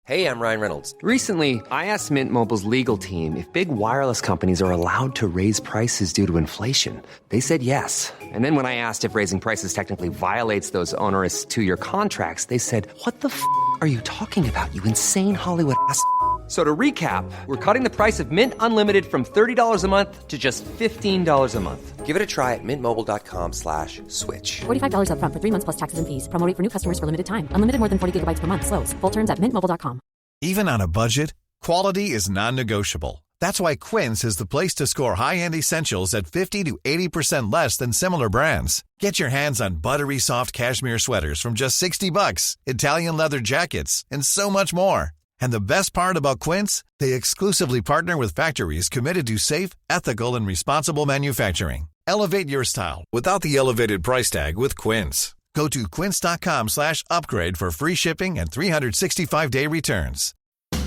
Hey, I'm Ryan Reynolds. Recently, I asked Mint Mobile's legal team if big wireless companies are allowed to raise prices due to inflation. They said yes. And then when I asked if raising prices technically violates those onerous two-year contracts, they said, "What the f*** are you talking about, you insane Hollywood ass?" So to recap, we're cutting the price of Mint Unlimited from $30 a month to just $15 a month. Give it a try at mintmobile.com/switch. $45 up front for 3 months plus taxes and fees. Promo rate for new customers for limited time. Unlimited more than 40 gigabytes per month. Slows full terms at mintmobile.com. Even on a budget, quality is non-negotiable. That's why Quince is the place to score high-end essentials at 50 to 80% less than similar brands. Get your hands on buttery soft cashmere sweaters from just $60, Italian leather jackets, and so much more. And the best part about Quince, they exclusively partner with factories committed to safe, ethical, and responsible manufacturing. Elevate your style without the elevated price tag with Quince. Go to quince.com/upgrade for free shipping and 365-day returns.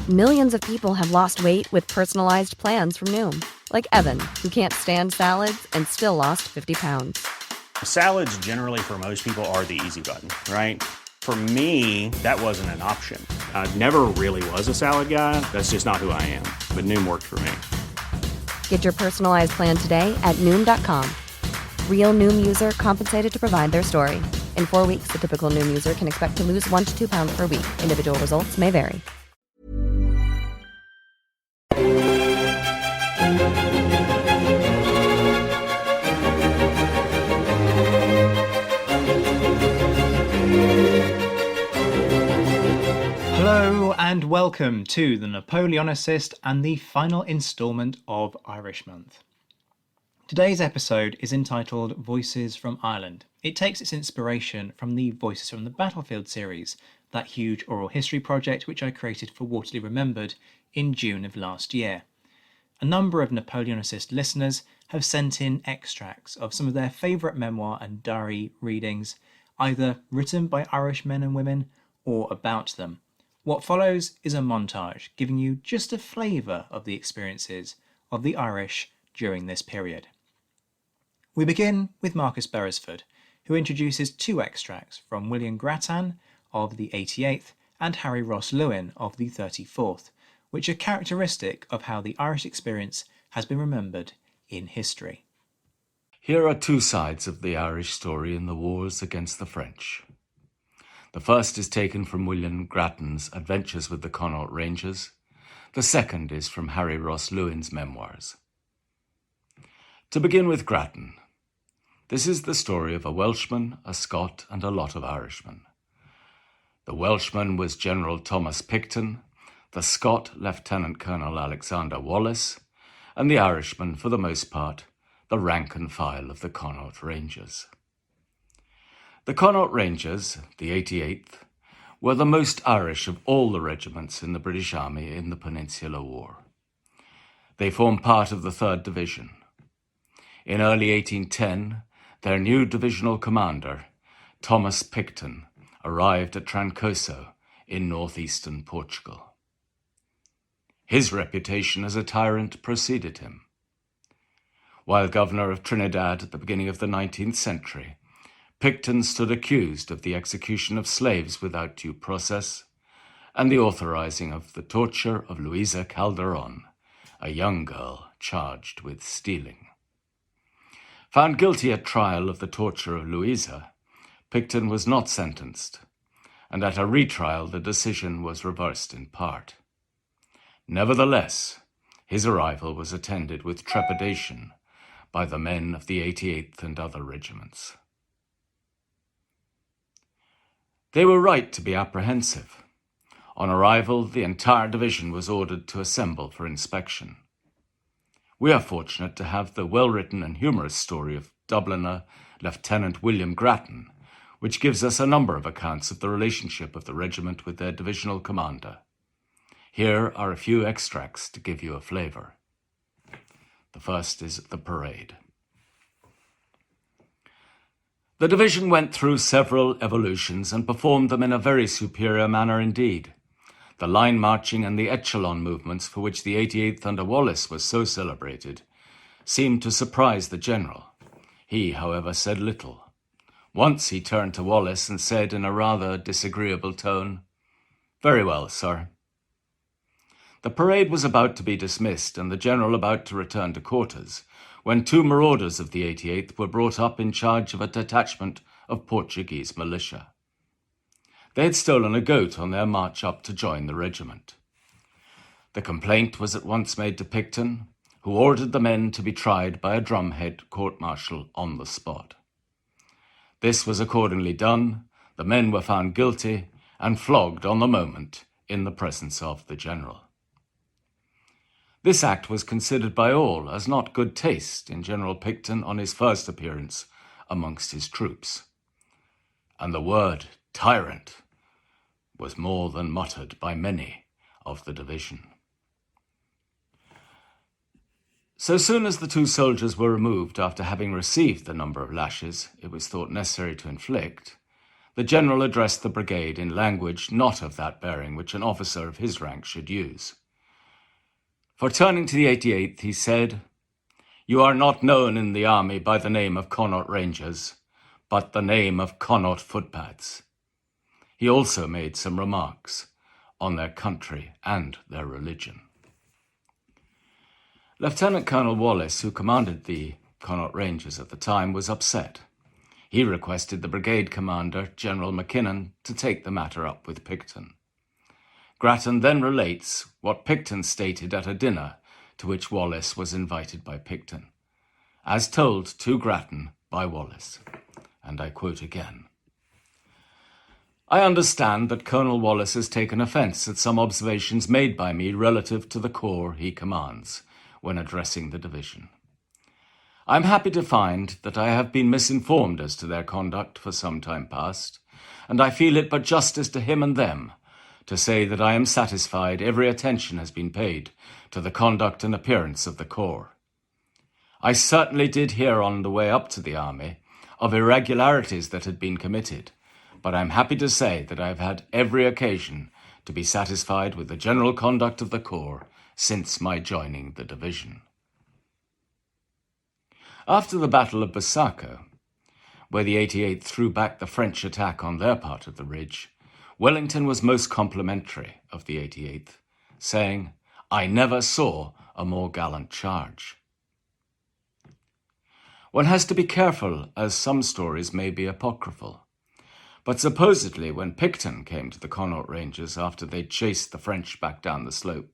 Millions of people have lost weight with personalized plans from Noom. Like Evan, who can't stand salads and still lost 50 pounds. Salads generally for most people are the easy button, right? For me, that wasn't an option. I never really was a salad guy. That's just not who I am. But Noom worked for me. Get your personalized plan today at Noom.com. Real Noom user compensated to provide their story. In 4 weeks, the typical Noom user can expect to lose 1 to 2 pounds per week. Individual results may vary. Hello and welcome to the Napoleonicist and the final instalment of Irish Month. Today's episode is entitled Voices from Ireland. It takes its inspiration from the Voices from the Battlefield series, that huge oral history project which I created for Waterloo Remembered in June of last year. A number of Napoleonicist listeners have sent in extracts of some of their favourite memoir and diary readings, either written by Irish men and women or about them. What follows is a montage giving you just a flavour of the experiences of the Irish during this period. We begin with Marcus Beresford, who introduces 2 extracts from William Grattan of the 88th and Harry Ross Lewin of the 34th, which are characteristic of how the Irish experience has been remembered in history. Here are 2 sides of the Irish story in the wars against the French. The first is taken from William Grattan's Adventures with the Connaught Rangers. The second is from Harry Ross Lewin's memoirs. To begin with Grattan, this is the story of a Welshman, a Scot, and a lot of Irishmen. The Welshman was General Thomas Picton, the Scot Lieutenant Colonel Alexander Wallace, and the Irishman, for the most part, the rank and file of the Connaught Rangers. The Connaught Rangers, the 88th, were the most Irish of all the regiments in the British Army in the Peninsular War. They formed part of the 3rd Division. In early 1810, their new divisional commander, Thomas Picton, arrived at Trancoso in northeastern Portugal. His reputation as a tyrant preceded him. While governor of Trinidad at the beginning of the 19th century, Picton stood accused of the execution of slaves without due process and the authorizing of the torture of Luisa Calderon, a young girl charged with stealing. Found guilty at trial of the torture of Luisa, Picton was not sentenced, and at a retrial the decision was reversed in part. Nevertheless, his arrival was attended with trepidation by the men of the 88th and other regiments. They were right to be apprehensive. On arrival, the entire division was ordered to assemble for inspection. We are fortunate to have the well-written and humorous story of Dubliner Lieutenant William Grattan, which gives us a number of accounts of the relationship of the regiment with their divisional commander. Here are a few extracts to give you a flavour. The first is the parade. The division went through several evolutions and performed them in a very superior manner indeed. The line marching and the echelon movements for which the 88th under Wallace was so celebrated seemed to surprise the general. He, however, said little. Once he turned to Wallace and said in a rather disagreeable tone, "Very well, sir. The parade was about to be dismissed and the general about to return to quarters, when 2 marauders of the 88th were brought up in charge of a detachment of Portuguese militia. They had stolen a goat on their march up to join the regiment. The complaint was at once made to Picton, who ordered the men to be tried by a drumhead court-martial on the spot. This was accordingly done, the men were found guilty and flogged on the moment in the presence of the general. This act was considered by all as not good taste in General Picton on his first appearance amongst his troops, and the word tyrant was more than muttered by many of the division. So soon as the 2 soldiers were removed after having received the number of lashes it was thought necessary to inflict, the general addressed the brigade in language not of that bearing which an officer of his rank should use. For turning to the 88th, he said, "You are not known in the army by the name of Connaught Rangers, but the name of Connaught Footpads." He also made some remarks on their country and their religion. Lieutenant Colonel Wallace, who commanded the Connaught Rangers at the time, was upset. He requested the brigade commander, General Mackinnon, to take the matter up with Picton. Grattan then relates what Picton stated at a dinner to which Wallace was invited by Picton, as told to Grattan by Wallace, and I quote again. "I understand that Colonel Wallace has taken offence at some observations made by me relative to the corps he commands when addressing the division. I am happy to find that I have been misinformed as to their conduct for some time past, and I feel it but justice to him and them to say that I am satisfied every attention has been paid to the conduct and appearance of the corps. I certainly did hear on the way up to the army of irregularities that had been committed, but I am happy to say that I have had every occasion to be satisfied with the general conduct of the corps since my joining the division." After the Battle of Busaco, where the 88th threw back the French attack on their part of the ridge, Wellington was most complimentary of the 88th, saying, "I never saw a more gallant charge." One has to be careful, as some stories may be apocryphal. But supposedly when Picton came to the Connaught Rangers after they'd chased the French back down the slope,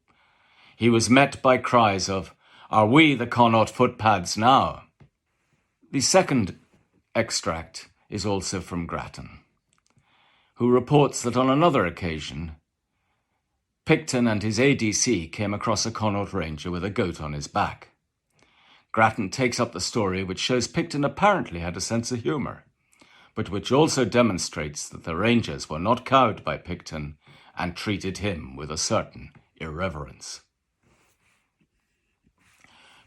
he was met by cries of, "Are we the Connaught Footpads now?" The second extract is also from Grattan, who reports that on another occasion, Picton and his ADC came across a Connaught Ranger with a goat on his back. Grattan takes up the story, which shows Picton apparently had a sense of humour, but which also demonstrates that the Rangers were not cowed by Picton and treated him with a certain irreverence.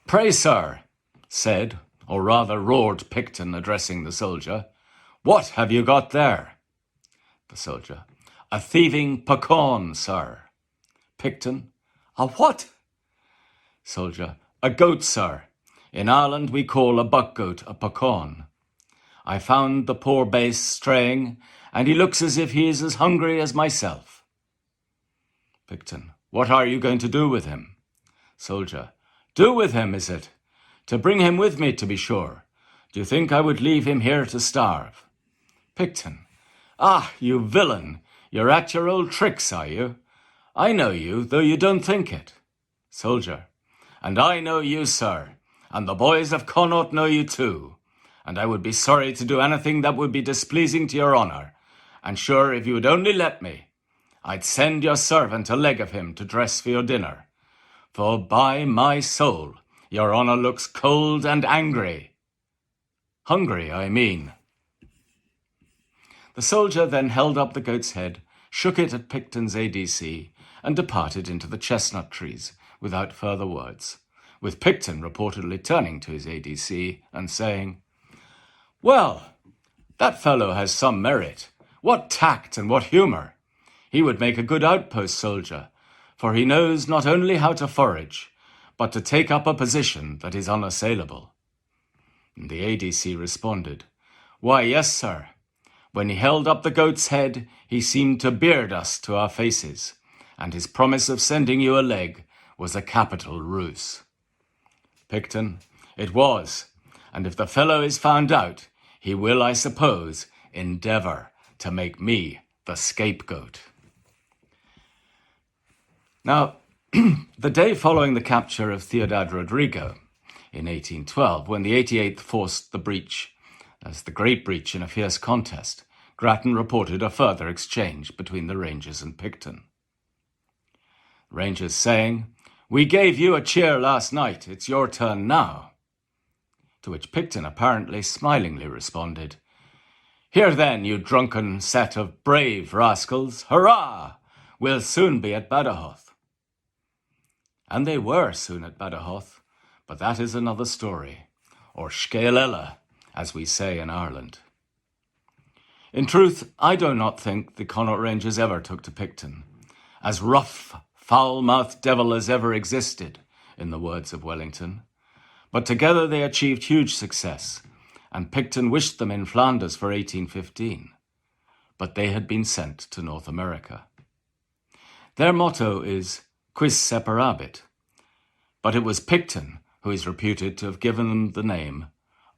"Pray, sir," said, or rather roared Picton, addressing the soldier, "what have you got there?" The soldier, "A thieving pecan, sir." Picton, "A what?" Soldier, "A goat, sir. In Ireland we call a buck-goat a pecan. I found the poor baste straying, and he looks as if he is as hungry as myself." Picton, "What are you going to do with him?" Soldier, "Do with him, is it? To bring him with me, to be sure. Do you think I would leave him here to starve?" Picton, "Ah, you villain, you're at your old tricks, are you? I know you, though you don't think it." Soldier, "And I know you, sir, and the boys of Connaught know you too, and I would be sorry to do anything that would be displeasing to your honour, and sure, if you would only let me, I'd send your servant a leg of him to dress for your dinner, for by my soul, your honour looks cold and angry. Hungry, I mean." The soldier then held up the goat's head, shook it at Picton's ADC, and departed into the chestnut trees without further words, with Picton reportedly turning to his ADC and saying, "Well, that fellow has some merit. What tact and what humour! He would make a good outpost soldier, for he knows not only how to forage, but to take up a position that is unassailable." And the ADC responded, "Why, yes, sir. When he held up the goat's head, he seemed to beard us to our faces, and his promise of sending you a leg was a capital ruse. Picton, it was, and if the fellow is found out, he will, I suppose, endeavour to make me the scapegoat. Now, the day following the capture of Ciudad Rodrigo in 1812, when the 88th forced the breach, as the Great Breach in a fierce contest, Grattan reported a further exchange between the Rangers and Picton. The Rangers saying, "We gave you a cheer last night, it's your turn now." To which Picton apparently smilingly responded, "Here then, you drunken set of brave rascals, hurrah! We'll soon be at Badajoz." And they were soon at Badajoz, but that is another story, or Scaelela, as we say in Ireland. In truth, I do not think the Connaught Rangers ever took to Picton, as rough, foul-mouthed devil as ever existed, in the words of Wellington. But together they achieved huge success, and Picton wished them in Flanders for 1815. But they had been sent to North America. Their motto is Quis separabit, but it was Picton who is reputed to have given them the name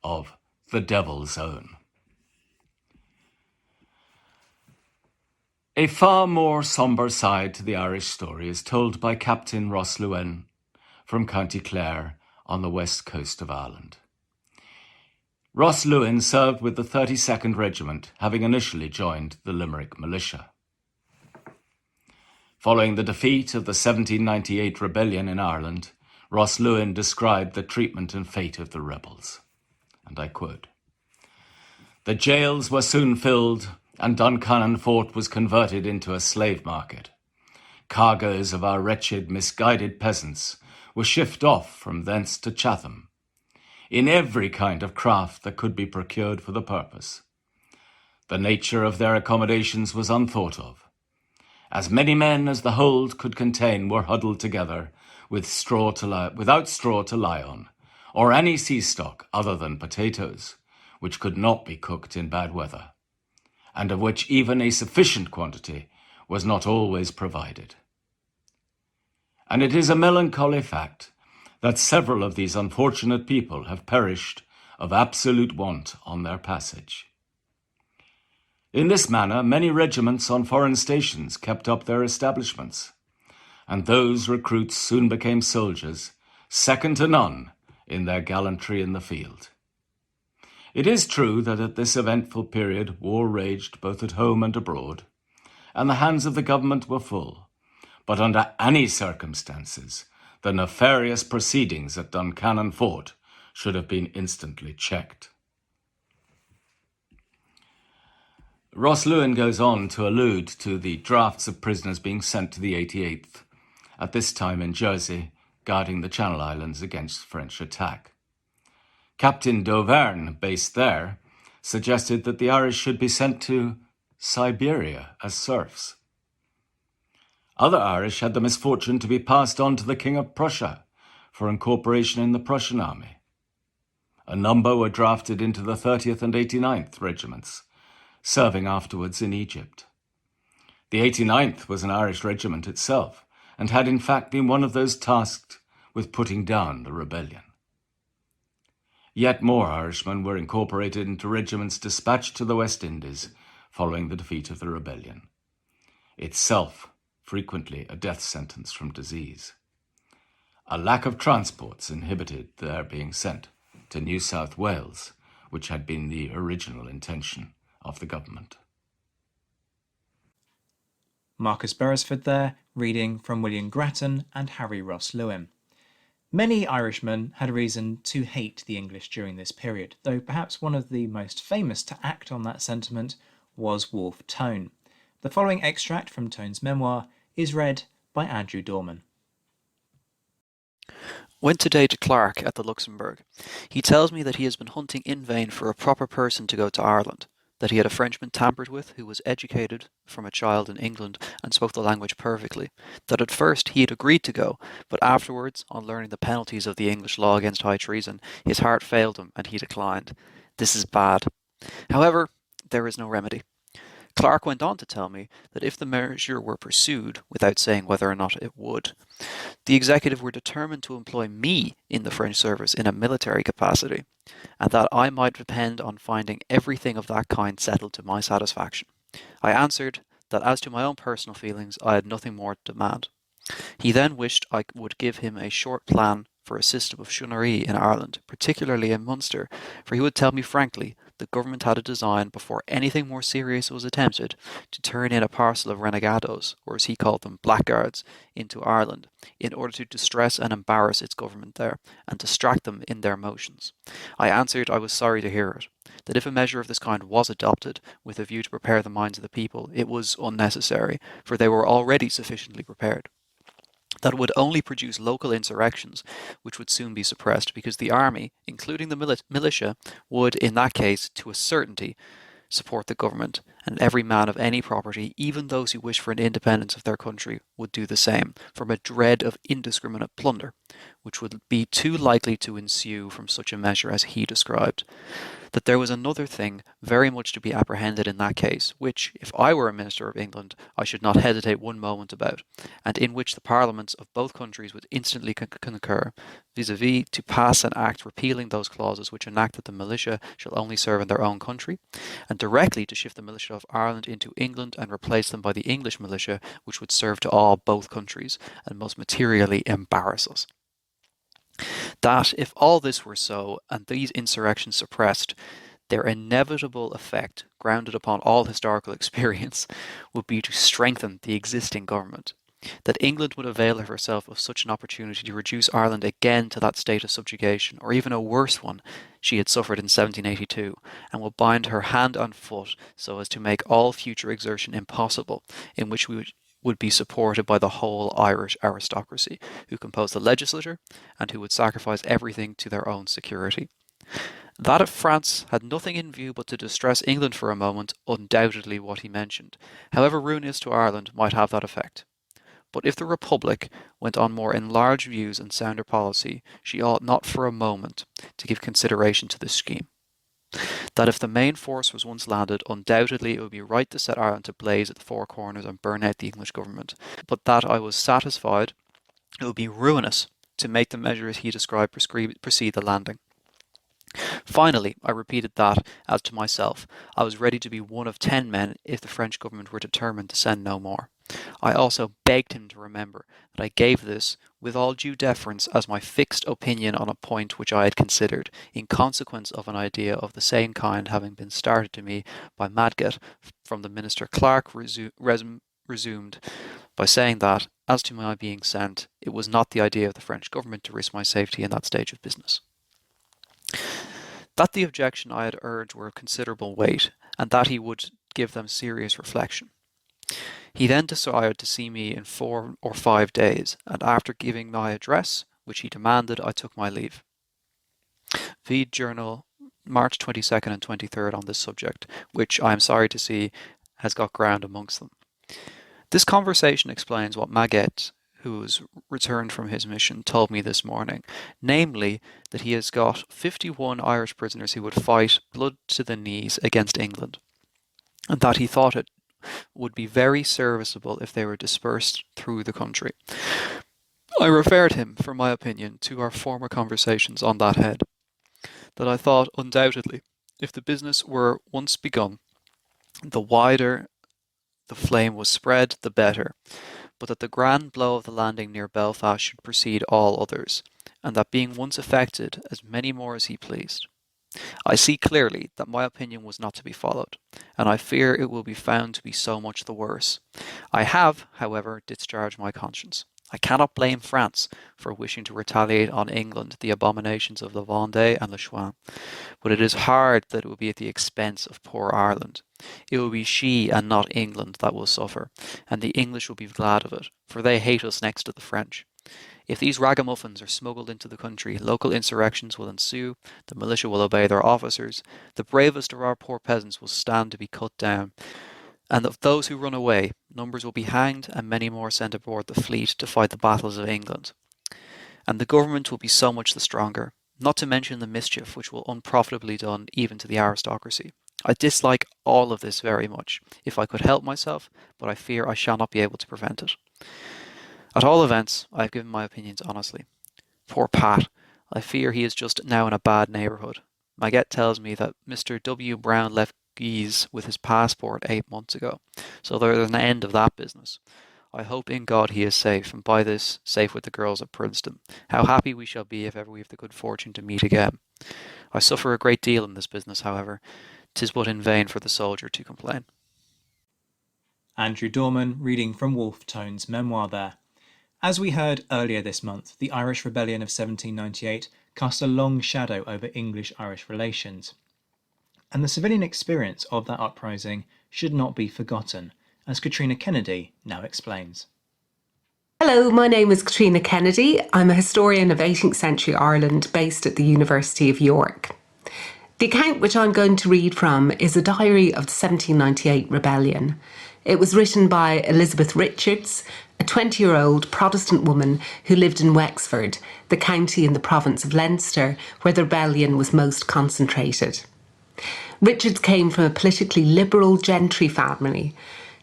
of the Devil's Own. A far more sombre side to the Irish story is told by Captain Ross Llewellyn from County Clare on the west coast of Ireland. Ross Llewellyn served with the 32nd Regiment, having initially joined the Limerick Militia. Following the defeat of the 1798 rebellion in Ireland, Ross Llewellyn described the treatment and fate of the rebels. And I quote, "The jails were soon filled, and Duncannon Fort was converted into a slave market. Cargoes of our wretched, misguided peasants were shipped off from thence to Chatham, in every kind of craft that could be procured for the purpose. The nature of their accommodations was unthought of. As many men as the hold could contain were huddled together without straw to lie on, or any sea stock other than potatoes, which could not be cooked in bad weather, and of which even a sufficient quantity was not always provided. And it is a melancholy fact that several of these unfortunate people have perished of absolute want on their passage. In this manner, many regiments on foreign stations kept up their establishments, and those recruits soon became soldiers, second to none in their gallantry in the field. It is true that at this eventful period war raged both at home and abroad, and the hands of the government were full, but under any circumstances, the nefarious proceedings at Duncannon Fort should have been instantly checked. Ross Llewellyn goes on to allude to the drafts of prisoners being sent to the 88th, at this time in Jersey, guarding the Channel Islands against French attack. Captain D'Auvergne, based there, suggested that the Irish should be sent to Siberia as serfs. Other Irish had the misfortune to be passed on to the King of Prussia for incorporation in the Prussian army. A number were drafted into the 30th and 89th regiments, serving afterwards in Egypt. The 89th was an Irish regiment itself, and had in fact been one of those tasked with putting down the rebellion. Yet more Irishmen were incorporated into regiments dispatched to the West Indies following the defeat of the rebellion, itself frequently a death sentence from disease. A lack of transports inhibited their being sent to New South Wales, which had been the original intention of the government. Marcus Beresford there, reading from William Grattan and Harry Ross Llewellyn. Many Irishmen had reason to hate the English during this period, though perhaps one of the most famous to act on that sentiment was Wolfe Tone. The following extract from Tone's memoir is read by Andrew Dorman. Went today to Clark at the Luxembourg. He tells me that he has been hunting in vain for a proper person to go to Ireland, that he had a Frenchman tampered with who was educated from a child in England and spoke the language perfectly, that at first he had agreed to go, but afterwards, on learning the penalties of the English law against high treason, his heart failed him and he declined. This is bad. However, there is no remedy. Clark went on to tell me that if the measure were pursued, without saying whether or not it would, the executive were determined to employ me in the French service in a military capacity, and that I might depend on finding everything of that kind settled to my satisfaction. I answered that as to my own personal feelings, I had nothing more to demand. He then wished I would give him a short plan for a system of shunnerie in Ireland, particularly in Munster, for he would tell me frankly the government had a design, before anything more serious was attempted, to turn in a parcel of renegados, or as he called them, blackguards, into Ireland, in order to distress and embarrass its government there, and distract them in their motions. I answered I was sorry to hear it, that if a measure of this kind was adopted, with a view to prepare the minds of the people, it was unnecessary, for they were already sufficiently prepared. That it would only produce local insurrections, which would soon be suppressed, because the army, including the militia, would, in that case, to a certainty, support the government, and every man of any property, even those who wish for an independence of their country, would do the same, from a dread of indiscriminate plunder, which would be too likely to ensue from such a measure as he described. That there was another thing very much to be apprehended in that case, which, if I were a minister of England, I should not hesitate one moment about, and in which the parliaments of both countries would instantly concur, vis-à-vis to pass an act repealing those clauses which enact that the militia shall only serve in their own country, and directly to shift the militia of Ireland into England and replace them by the English militia, which would serve to all both countries, and most materially embarrass us. That, if all this were so, and these insurrections suppressed, their inevitable effect, grounded upon all historical experience, would be to strengthen the existing government. That England would avail herself of such an opportunity to reduce Ireland again to that state of subjugation, or even a worse one she had suffered in 1782, and will bind her hand and foot so as to make all future exertion impossible, in which we would be supported by the whole Irish aristocracy, who compose the legislature, and who would sacrifice everything to their own security. That if France had nothing in view but to distress England for a moment, undoubtedly what he mentioned, however ruinous to Ireland, might have that effect. But if the Republic went on more enlarged views and sounder policy, she ought not for a moment to give consideration to this scheme. That if the main force was once landed, undoubtedly it would be right to set Ireland to blaze at the four corners and burn out the English government, but that I was satisfied it would be ruinous to make the measure as he described precede the landing. Finally, I repeated that, as to myself, I was ready to be one of 10 men if the French government were determined to send no more. I also begged him to remember that I gave this, with all due deference, as my fixed opinion on a point which I had considered, in consequence of an idea of the same kind having been started to me by Madgett from the minister. Clark resumed by saying that, as to my being sent, it was not the idea of the French government to risk my safety in that stage of business. That the objection I had urged were of considerable weight, and that he would give them serious reflection. He then desired to see me in 4 or 5 days, and after giving my address, which he demanded, I took my leave. Vide Journal, March 22nd and 23rd on this subject, which I am sorry to see has got ground amongst them. This conversation explains what Maguette, who was returned from his mission, told me this morning, namely that he has got 51 Irish prisoners who would fight blood to the knees against England, and that he thought it would be very serviceable if they were dispersed through the country. I referred him, for my opinion, to our former conversations on that head, that I thought undoubtedly, if the business were once begun, the wider the flame was spread, the better, but that the grand blow of the landing near Belfast should precede all others, and that being once effected, as many more as he pleased. I see clearly that my opinion was not to be followed, and I fear it will be found to be so much the worse. I have, however, discharged my conscience. I cannot blame France for wishing to retaliate on England the abominations of the Vendée and the Chouan, but it is hard that it will be at the expense of poor Ireland. It will be she and not England that will suffer, and the English will be glad of it, for they hate us next to the French. If these ragamuffins are smuggled into the country, local insurrections will ensue, the militia will obey their officers, the bravest of our poor peasants will stand to be cut down, and of those who run away, numbers will be hanged and many more sent aboard the fleet to fight the battles of England. And the government will be so much the stronger, not to mention the mischief which will unprofitably done even to the aristocracy. I dislike all of this very much, if I could help myself, but I fear I shall not be able to prevent it. At all events, I have given my opinions honestly. Poor Pat. I fear he is just now in a bad neighbourhood. My get tells me that Mr. W. Brown left Guise with his passport 8 months ago, so there is an end of that business. I hope in God he is safe, and by this, safe with the girls at Princeton. How happy we shall be if ever we have the good fortune to meet again. I suffer a great deal in this business, however. 'Tis but in vain for the soldier to complain. Andrew Dorman reading from Wolfe Tone's memoir there. As we heard earlier this month, the Irish Rebellion of 1798 cast a long shadow over English-Irish relations. And the civilian experience of that uprising should not be forgotten, as Katrina Kennedy now explains. Hello, my name is Katrina Kennedy. I'm a historian of 18th century Ireland based at the University of York. The account which I'm going to read from is a diary of the 1798 rebellion. It was written by Elizabeth Richards, a 20-year-old Protestant woman who lived in Wexford, the county in the province of Leinster, where the rebellion was most concentrated. Richards came from a politically liberal gentry family.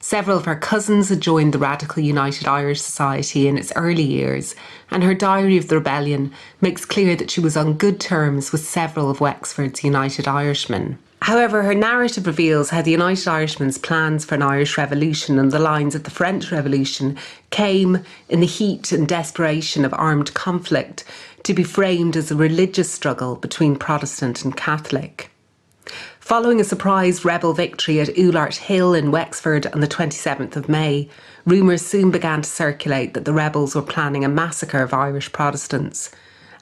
Several of her cousins had joined the Radical United Irish Society in its early years, and her diary of the rebellion makes clear that she was on good terms with several of Wexford's United Irishmen. However, her narrative reveals how the United Irishmen's plans for an Irish revolution on the lines of the French Revolution came, in the heat and desperation of armed conflict, to be framed as a religious struggle between Protestant and Catholic. Following a surprise rebel victory at Oulart Hill in Wexford on the 27th of May, rumours soon began to circulate that the rebels were planning a massacre of Irish Protestants.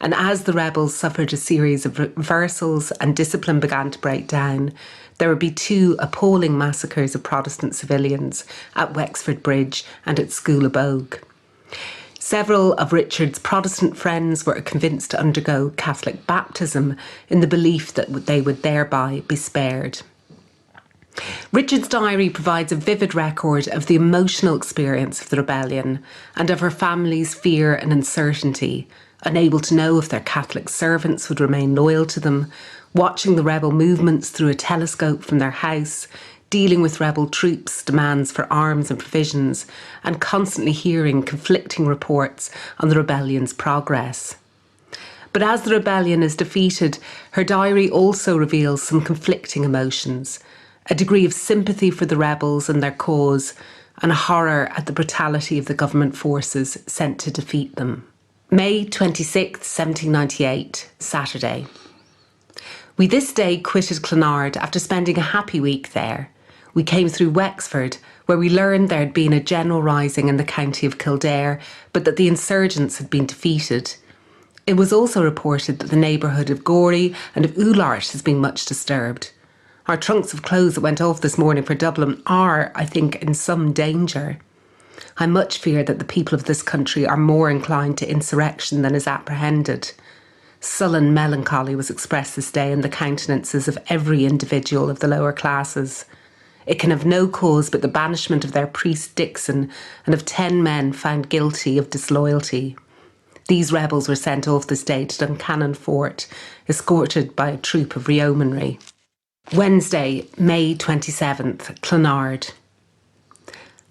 And as the rebels suffered a series of reversals and discipline began to break down, there would be 2 appalling massacres of Protestant civilians at Wexford Bridge and at School of Bogue. Several of Richard's Protestant friends were convinced to undergo Catholic baptism in the belief that they would thereby be spared. Richard's diary provides a vivid record of the emotional experience of the rebellion and of her family's fear and uncertainty, unable to know if their Catholic servants would remain loyal to them, watching the rebel movements through a telescope from their house, dealing with rebel troops' demands for arms and provisions, and constantly hearing conflicting reports on the rebellion's progress. But as the rebellion is defeated, her diary also reveals some conflicting emotions, a degree of sympathy for the rebels and their cause, and a horror at the brutality of the government forces sent to defeat them. May 26, 1798, Saturday. We this day quitted Clonard after spending a happy week there. We came through Wexford, where we learned there had been a general rising in the county of Kildare, but that the insurgents had been defeated. It was also reported that the neighbourhood of Gorey and of Oulart has been much disturbed. Our trunks of clothes that went off this morning for Dublin are, I think, in some danger. I much fear that the people of this country are more inclined to insurrection than is apprehended. Sullen melancholy was expressed this day in the countenances of every individual of the lower classes. It can have no cause but the banishment of their priest Dixon and of 10 men found guilty of disloyalty. These rebels were sent off this day to Duncannon Fort, escorted by a troop of yeomanry. Wednesday, May 27th, Clonard.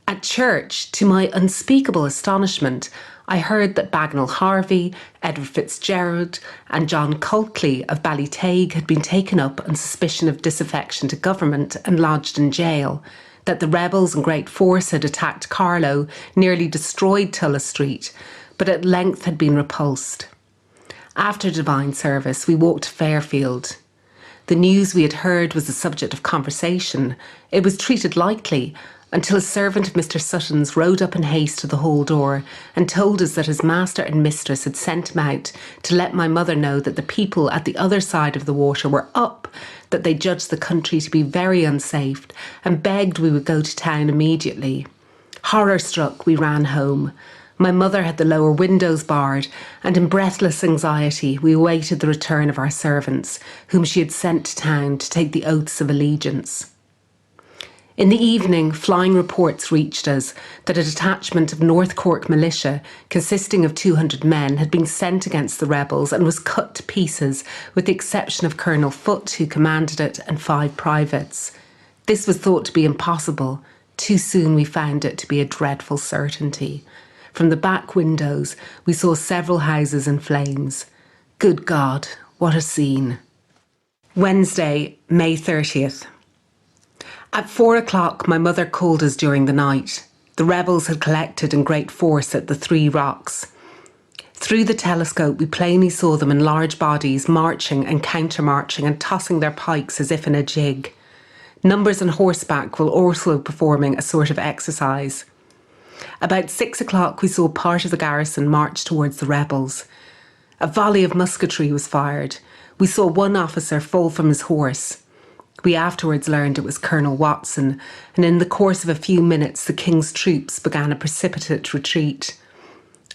At church, to my unspeakable astonishment, I heard that Bagnall Harvey, Edward Fitzgerald and John Culkley of Ballytague had been taken up on suspicion of disaffection to government and lodged in jail, that the rebels in great force had attacked Carlow, nearly destroyed Tulla Street, but at length had been repulsed. After divine service, we walked to Fairfield. The news we had heard was the subject of conversation. It was treated lightly, until a servant of Mr. Sutton's rode up in haste to the hall door and told us that his master and mistress had sent him out to let my mother know that the people at the other side of the water were up, that they judged the country to be very unsafe, and begged we would go to town immediately. Horror-struck, we ran home. My mother had the lower windows barred, and in breathless anxiety we awaited the return of our servants, whom she had sent to town to take the oaths of allegiance. In the evening, flying reports reached us that a detachment of North Cork militia, consisting of 200 men, had been sent against the rebels and was cut to pieces, with the exception of Colonel Foote, who commanded it, and 5 privates. This was thought to be impossible. Too soon we found it to be a dreadful certainty. From the back windows, we saw several houses in flames. Good God, what a scene. Wednesday, May 30th. At 4 o'clock, my mother called us during the night. The rebels had collected in great force at the 3 rocks. Through the telescope, we plainly saw them in large bodies, marching and counter-marching and tossing their pikes as if in a jig. Numbers on horseback were also performing a sort of exercise. About 6 o'clock, we saw part of the garrison march towards the rebels. A volley of musketry was fired. We saw one officer fall from his horse. We afterwards learned it was Colonel Watson, and in the course of a few minutes the King's troops began a precipitate retreat.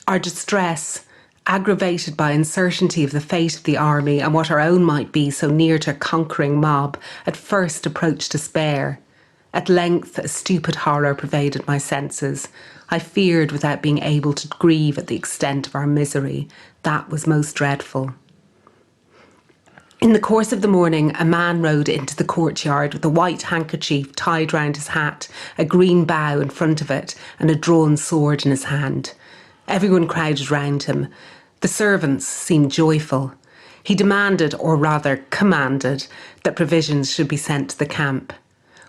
Our distress, aggravated by uncertainty of the fate of the army and what our own might be so near to a conquering mob, at first approached despair. At length a stupid horror pervaded my senses. I feared without being able to grieve at the extent of our misery. That was most dreadful. In the course of the morning, a man rode into the courtyard with a white handkerchief tied round his hat, a green bough in front of it, and a drawn sword in his hand. Everyone crowded round him. The servants seemed joyful. He demanded, or rather commanded, that provisions should be sent to the camp.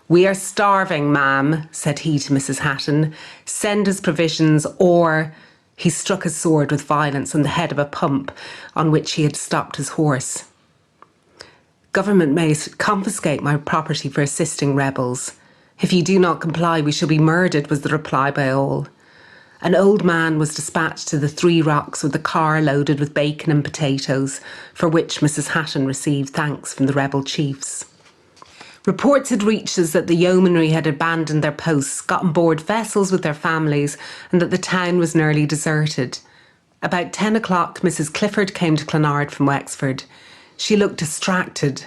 "We are starving, ma'am," said he to Mrs. Hatton. "Send us provisions, or—" He struck his sword with violence on the head of a pump on which he had stopped his horse. "Government may confiscate my property for assisting rebels. If you do not comply, we shall be murdered," was the reply by all. An old man was dispatched to the 3 rocks with a car loaded with bacon and potatoes, for which Mrs. Hatton received thanks from the rebel chiefs. Reports had reached us that the yeomanry had abandoned their posts, got on board vessels with their families, and that the town was nearly deserted. About 10 o'clock, Mrs. Clifford came to Clonard from Wexford. She looked distracted.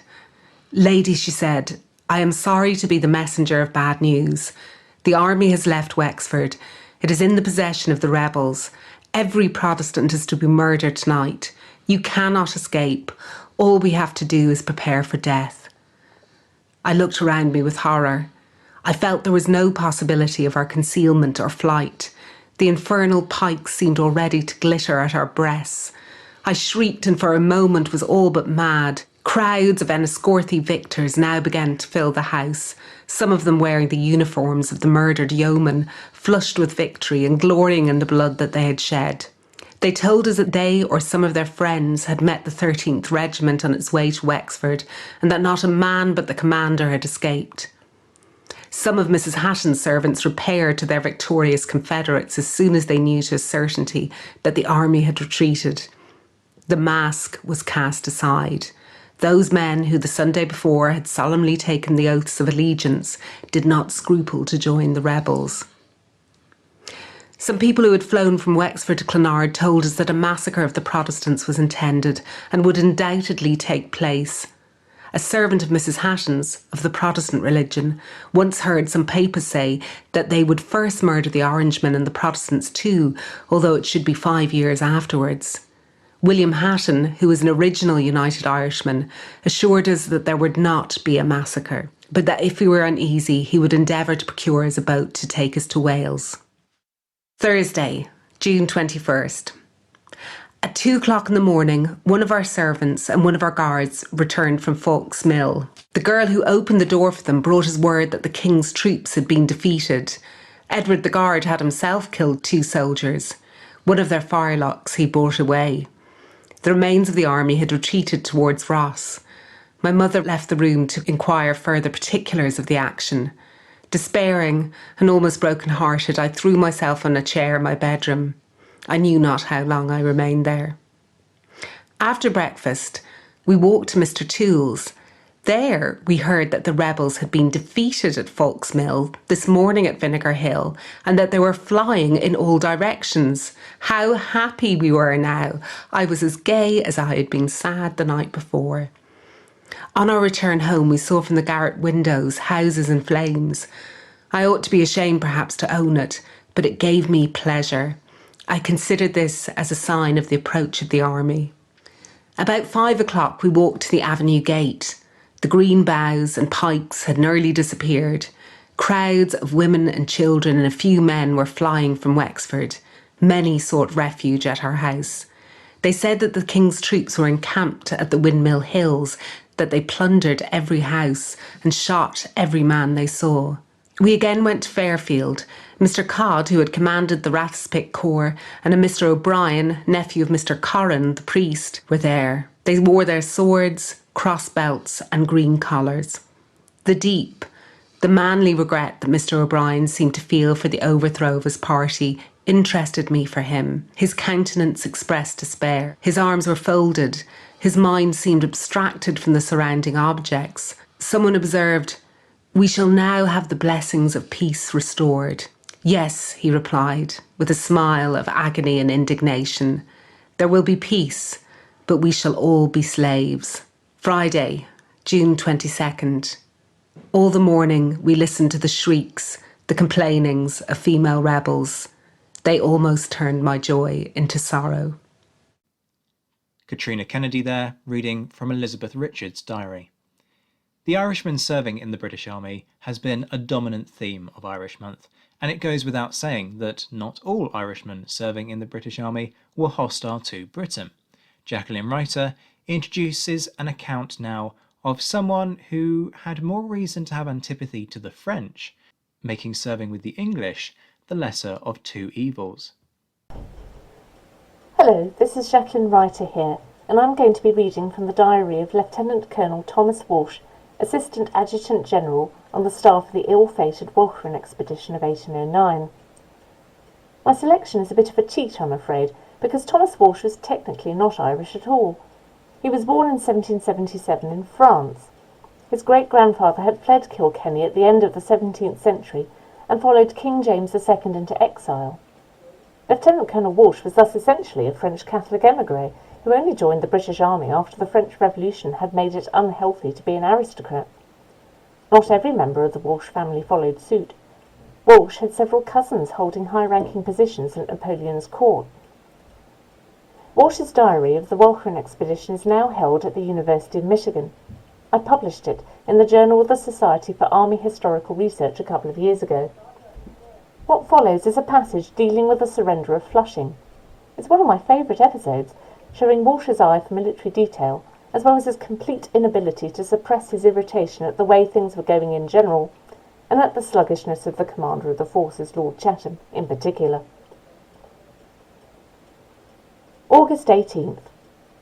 "Lady," she said, "I am sorry to be the messenger of bad news. The army has left Wexford. It is in the possession of the rebels. Every Protestant is to be murdered tonight. You cannot escape. All we have to do is prepare for death." I looked around me with horror. I felt there was no possibility of our concealment or flight. The infernal pikes seemed already to glitter at our breasts. I shrieked and for a moment was all but mad. Crowds of Enniscorthy victors now began to fill the house, some of them wearing the uniforms of the murdered yeomen, flushed with victory and glorying in the blood that they had shed. They told us that they or some of their friends had met the 13th Regiment on its way to Wexford, and that not a man but the commander had escaped. Some of Mrs. Hatton's servants repaired to their victorious confederates as soon as they knew to a certainty that the army had retreated. The mask was cast aside. Those men who the Sunday before had solemnly taken the oaths of allegiance did not scruple to join the rebels. Some people who had flown from Wexford to Clonard told us that a massacre of the Protestants was intended and would undoubtedly take place. A servant of Mrs. Hatton's, of the Protestant religion, once heard some papers say that they would first murder the Orangemen and the Protestants too, although it should be 5 years afterwards. William Hatton, who was an original United Irishman, assured us that there would not be a massacre, but that if we were uneasy, he would endeavour to procure us a boat to take us to Wales. Thursday, June 21st. At 2 o'clock in the morning, one of our servants and one of our guards returned from Falk's Mill. The girl who opened the door for them brought us word that the King's troops had been defeated. Edward the guard had himself killed 2 soldiers. One of their firelocks he brought away. The remains of the army had retreated towards Ross. My mother left the room to inquire further particulars of the action. Despairing and almost broken-hearted, I threw myself on a chair in my bedroom. I knew not how long I remained there. After breakfast, we walked to Mr. Toole's. There we heard that the rebels had been defeated at Falk's Mill this morning at Vinegar Hill, and that they were flying in all directions. How happy we were now! I was as gay as I had been sad the night before. On our return home, we saw from the garret windows houses in flames. I ought to be ashamed perhaps to own it, but it gave me pleasure. I considered this as a sign of the approach of the army. About 5 o'clock we walked to the avenue gate. The green boughs and pikes had nearly disappeared. Crowds of women and children and a few men were flying from Wexford. Many sought refuge at our house. They said that the King's troops were encamped at the Windmill Hills, that they plundered every house and shot every man they saw. We again went to Fairfield. Mr. Codd, who had commanded the Rathspick Corps, and a Mr. O'Brien, nephew of Mr. Corran, the priest, were there. They wore their swords, cross belts and green collars. The manly regret that Mr. O'Brien seemed to feel for the overthrow of his party interested me for him. His countenance expressed despair. His arms were folded. His mind seemed abstracted from the surrounding objects. Someone observed, "We shall now have the blessings of peace restored." "Yes," he replied, with a smile of agony and indignation. "There will be peace, but we shall all be slaves." Friday, June 22nd. All the morning we listened to the shrieks, the complainings of female rebels. They almost turned my joy into sorrow. Katrina Kennedy there, reading from Elizabeth Richards' diary. The Irishman serving in the British Army has been a dominant theme of Irish Month, and it goes without saying that not all Irishmen serving in the British Army were hostile to Britain. Jacqueline Reiter introduces an account now of someone who had more reason to have antipathy to the French, making serving with the English the lesser of two evils. Hello, this is Jacqueline Reiter here, and I'm going to be reading from the diary of Lieutenant Colonel Thomas Walsh, Assistant Adjutant General on the staff of the ill-fated Walcheren expedition of 1809. My selection is a bit of a cheat, I'm afraid, because Thomas Walsh was technically not Irish at all. He was born in 1777 in France. His great-grandfather had fled Kilkenny at the end of the 17th century and followed King James II into exile. Lieutenant Colonel Walsh was thus essentially a French Catholic émigré who only joined the British Army after the French Revolution had made it unhealthy to be an aristocrat. Not every member of the Walsh family followed suit. Walsh had several cousins holding high-ranking positions at Napoleon's court. Walsh's diary of the Walcheren expedition is now held at the University of Michigan. I published it in the Journal of the Society for Army Historical Research a couple of years ago. What follows is a passage dealing with the surrender of Flushing. It's one of my favourite episodes, showing Walsh's eye for military detail, as well as his complete inability to suppress his irritation at the way things were going in general, and at the sluggishness of the commander of the forces, Lord Chatham, in particular. August 18th.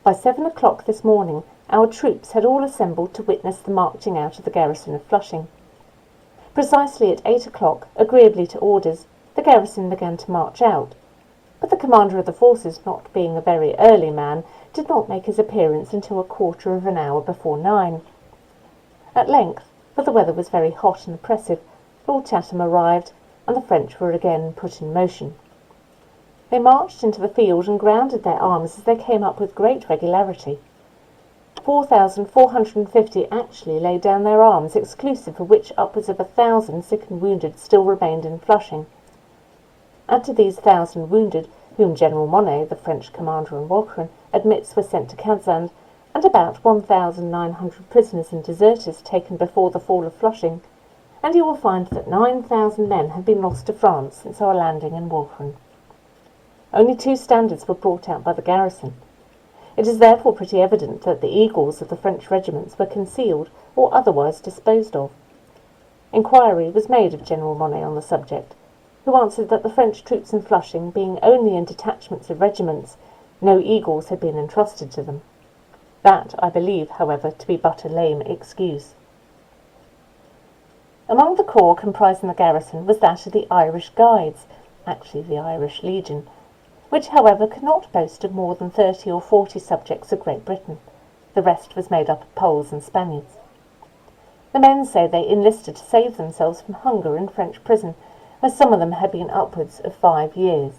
By 7 o'clock this morning, our troops had all assembled to witness the marching out of the garrison of Flushing. Precisely at 8 o'clock, agreeably to orders, the garrison began to march out, but the commander of the forces, not being a very early man, did not make his appearance until a quarter of an hour before 9. At length, for the weather was very hot and oppressive, Lord Chatham arrived, and the French were again put in motion. They marched into the field and grounded their arms as they came up with great regularity. 4,450 actually laid down their arms, exclusive of which upwards of 1,000 sick and wounded still remained in Flushing. Add to these 1,000 wounded, whom General Monet, the French commander on Walcheren, admits were sent to Kazan, and about 1,900 prisoners and deserters taken before the fall of Flushing, and you will find that 9,000 men have been lost to France since our landing in Walcheren. Only 2 standards were brought out by the garrison. It is therefore pretty evident that the eagles of the French regiments were concealed or otherwise disposed of. Inquiry was made of General Monet on the subject, who answered that the French troops in Flushing being only in detachments of regiments, no eagles had been entrusted to them. That I believe, however, to be but a lame excuse. Among the corps comprising the garrison was that of the Irish Guides, actually the Irish Legion, which, however, could not boast of more than 30 or 40 subjects of Great Britain. The rest was made up of Poles and Spaniards. The men say they enlisted to save themselves from hunger in French prison, as some of them had been upwards of 5 years.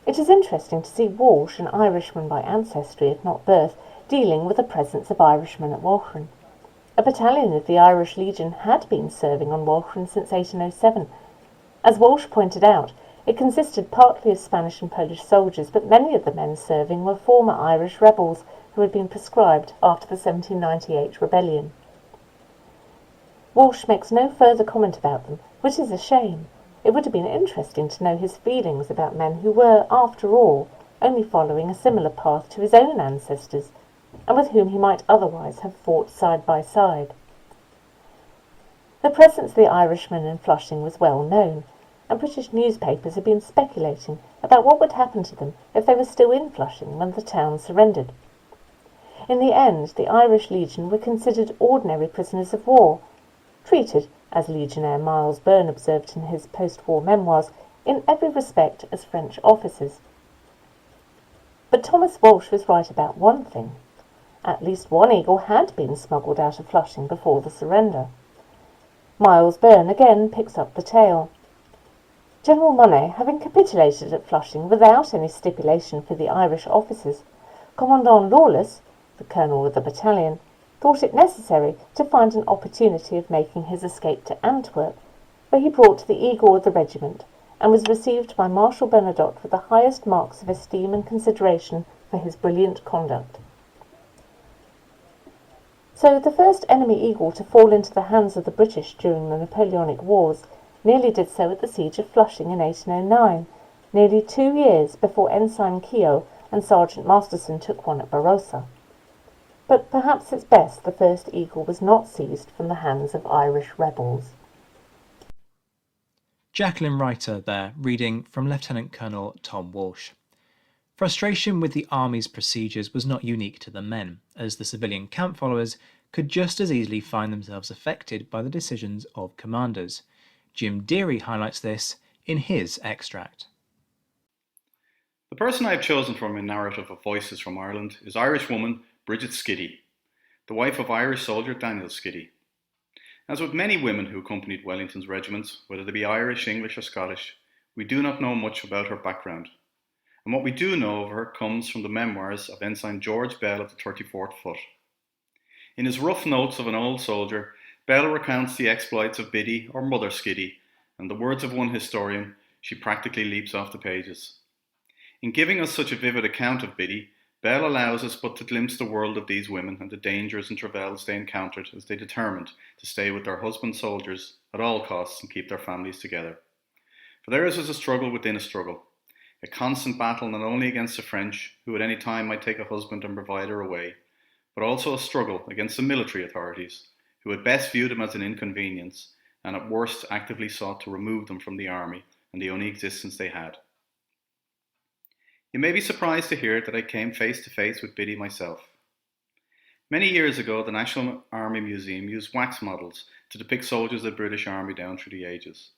It is interesting to see Walsh, an Irishman by ancestry if not birth, dealing with the presence of Irishmen at Walcheren. A battalion of the Irish Legion had been serving on Walcheren since 1807. As Walsh pointed out, it consisted partly of Spanish and Polish soldiers, but many of the men serving were former Irish rebels who had been proscribed after the 1798 rebellion. Walsh makes no further comment about them, which is a shame. It would have been interesting to know his feelings about men who were, after all, only following a similar path to his own ancestors, and with whom he might otherwise have fought side by side. The presence of the Irishmen in Flushing was well known, and British newspapers had been speculating about what would happen to them if they were still in Flushing when the town surrendered. In the end, the Irish Legion were considered ordinary prisoners of war, treated, as Legionnaire Miles Byrne observed in his post-war memoirs, in every respect as French officers. But Thomas Walsh was right about one thing. At least one eagle had been smuggled out of Flushing before the surrender. Miles Byrne again picks up the tale. General Monet, having capitulated at Flushing without any stipulation for the Irish officers, Commandant Lawless, the colonel of the battalion, thought it necessary to find an opportunity of making his escape to Antwerp, where he brought the eagle of the regiment, and was received by Marshal Bernadotte with the highest marks of esteem and consideration for his brilliant conduct. So the first enemy eagle to fall into the hands of the British during the Napoleonic Wars nearly did so at the siege of Flushing in 1809, nearly 2 years before Ensign Keogh and Sergeant Masterson took one at Barossa. But perhaps it's best the first eagle was not seized from the hands of Irish rebels. Jacqueline Reiter there, reading from Lieutenant Colonel Tom Walsh. Frustration with the army's procedures was not unique to the men, as the civilian camp followers could just as easily find themselves affected by the decisions of commanders. Jim Deary highlights this in his extract. The person I have chosen for my narrative of Voices from Ireland is Irish woman Bridget Skiddy, the wife of Irish soldier Daniel Skiddy. As with many women who accompanied Wellington's regiments, whether they be Irish, English or Scottish, we do not know much about her background. And what we do know of her comes from the memoirs of Ensign George Bell of the 34th Foot. In his rough notes of an old soldier, Bell recounts the exploits of Biddy or Mother Skiddy, and the words of one historian, she practically leaps off the pages. In giving us such a vivid account of Biddy, Bell allows us but to glimpse the world of these women and the dangers and travails they encountered as they determined to stay with their husband soldiers at all costs and keep their families together. For theirs was a struggle within a struggle, a constant battle not only against the French, who at any time might take a husband and provider away, but also a struggle against the military authorities, who at best viewed them as an inconvenience and at worst actively sought to remove them from the army and the only existence they had. You may be surprised to hear that I came face to face with Biddy myself. Many years ago, the National Army Museum used wax models to depict soldiers of the British Army down through the ages.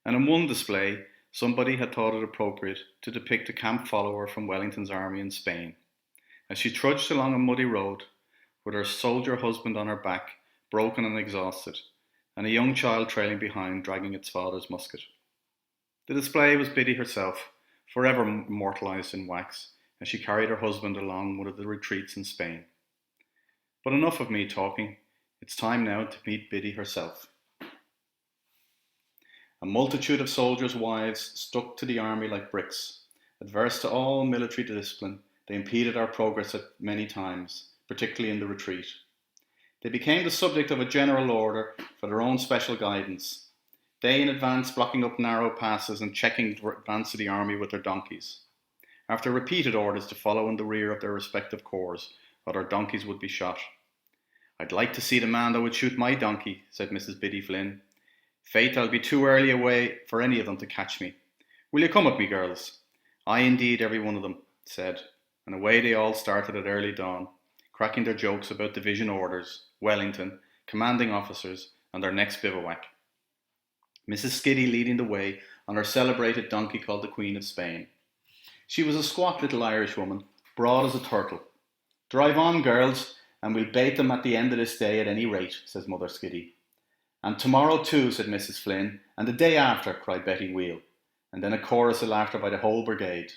And in one display, somebody had thought it appropriate to depict a camp follower from Wellington's army in Spain, as she trudged along a muddy road with her soldier husband on her back, broken and exhausted, and a young child trailing behind, dragging its father's musket. The display was Biddy herself, forever immortalised in wax, as she carried her husband along one of the retreats in Spain. But enough of me talking. It's time now to meet Biddy herself. A multitude of soldiers' wives stuck to the army like bricks. Adverse to all military discipline, they impeded our progress at many times, particularly in the retreat. They became the subject of a general order for their own special guidance. They in advance blocking up narrow passes and checking the advance of the army with their donkeys. After repeated orders to follow in the rear of their respective corps, or their donkeys would be shot. "I'd like to see the man that would shoot my donkey," said Mrs. Biddy Flynn. "Faith, I'll be too early away for any of them to catch me. Will you come with me, girls?" "Aye, indeed, every one of them," said, and away they all started at early dawn, cracking their jokes about division orders, Wellington, commanding officers, and their next bivouac. Mrs. Skiddy leading the way on her celebrated donkey called the Queen of Spain. She was a squat little Irish woman, broad as a turtle. "Drive on, girls, and we'll bait them at the end of this day at any rate," says Mother Skiddy. "And tomorrow too," said Mrs. Flynn, "and the day after," cried Betty Wheel, and then a chorus of laughter by the whole brigade.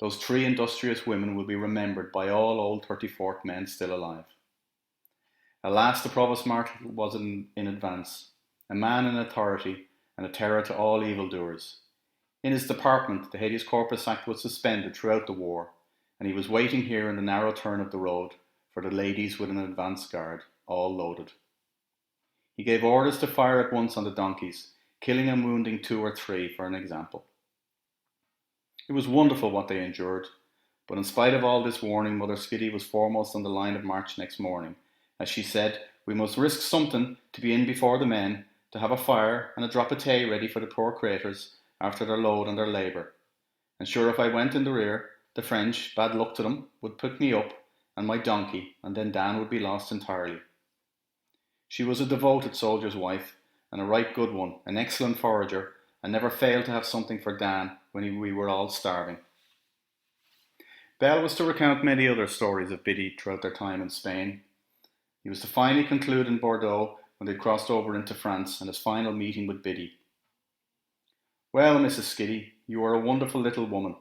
Those three industrious women will be remembered by all old 34th men still alive. Alas, the Provost Marshal was in advance, a man in authority and a terror to all evildoers. In his department, the Habeas Corpus Act was suspended throughout the war, and he was waiting here in the narrow turn of the road for the ladies with an advance guard, all loaded. He gave orders to fire at once on the donkeys, killing and wounding 2 or 3 for an example. It was wonderful what they endured, but in spite of all this warning, Mother Skiddy was foremost on the line of march next morning. As she said, we must risk something to be in before the men, to have a fire and a drop of tea ready for the poor craters after their load and their labour. And sure, if I went in the rear, the French, bad luck to them, would pick me up and my donkey, and then Dan would be lost entirely. She was a devoted soldier's wife, and a right good one, an excellent forager, and never failed to have something for Dan when we were all starving. Bell was to recount many other stories of Biddy throughout their time in Spain. He was to finally conclude in Bordeaux when they crossed over into France, and his final meeting with Biddy. Well, Mrs. Skiddy, you are a wonderful little woman.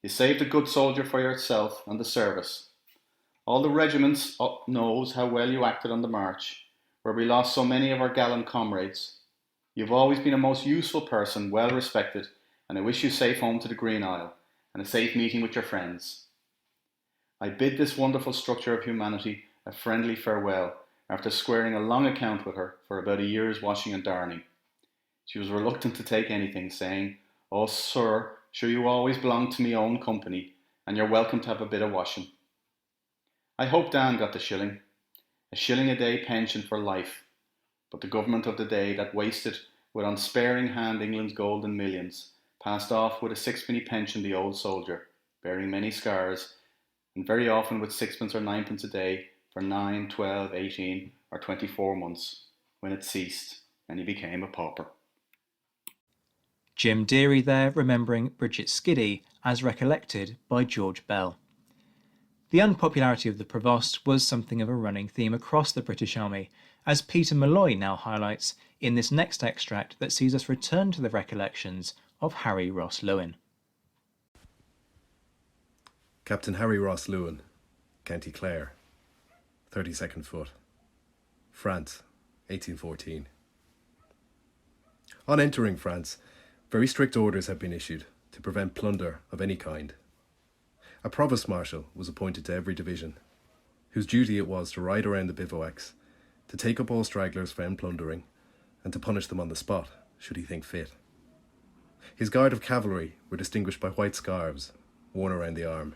You saved a good soldier for yourself and the service. All the regiments knows how well you acted on the march, where we lost so many of our gallant comrades. You've always been a most useful person, well respected, and I wish you safe home to the Green Isle, and a safe meeting with your friends. I bid this wonderful structure of humanity a friendly farewell, after squaring a long account with her for about a year's washing and darning. She was reluctant to take anything, saying, "Oh, sir, sure you always belong to me own company, and you're welcome to have a bit of washing." I hope Dan got the shilling. A shilling a day pension for life, but the government of the day that wasted with unsparing hand England's golden millions passed off with a 6-penny pension the old soldier, bearing many scars, and very often with 6pence or 9pence a day for 9, 12, 18 or 24 months, when it ceased and he became a pauper. Jim Deary there remembering Bridget Skiddy as recollected by George Bell. The unpopularity of the Provost was something of a running theme across the British Army, as Peter Malloy now highlights in this next extract that sees us return to the recollections of Harry Ross Lewin. Captain Harry Ross Lewin, County Clare, 32nd Foot, France, 1814. On entering France, very strict orders had been issued to prevent plunder of any kind. A provost marshal was appointed to every division, whose duty it was to ride around the bivouacs, to take up all stragglers found plundering, and to punish them on the spot, should he think fit. His guard of cavalry were distinguished by white scarves worn around the arm.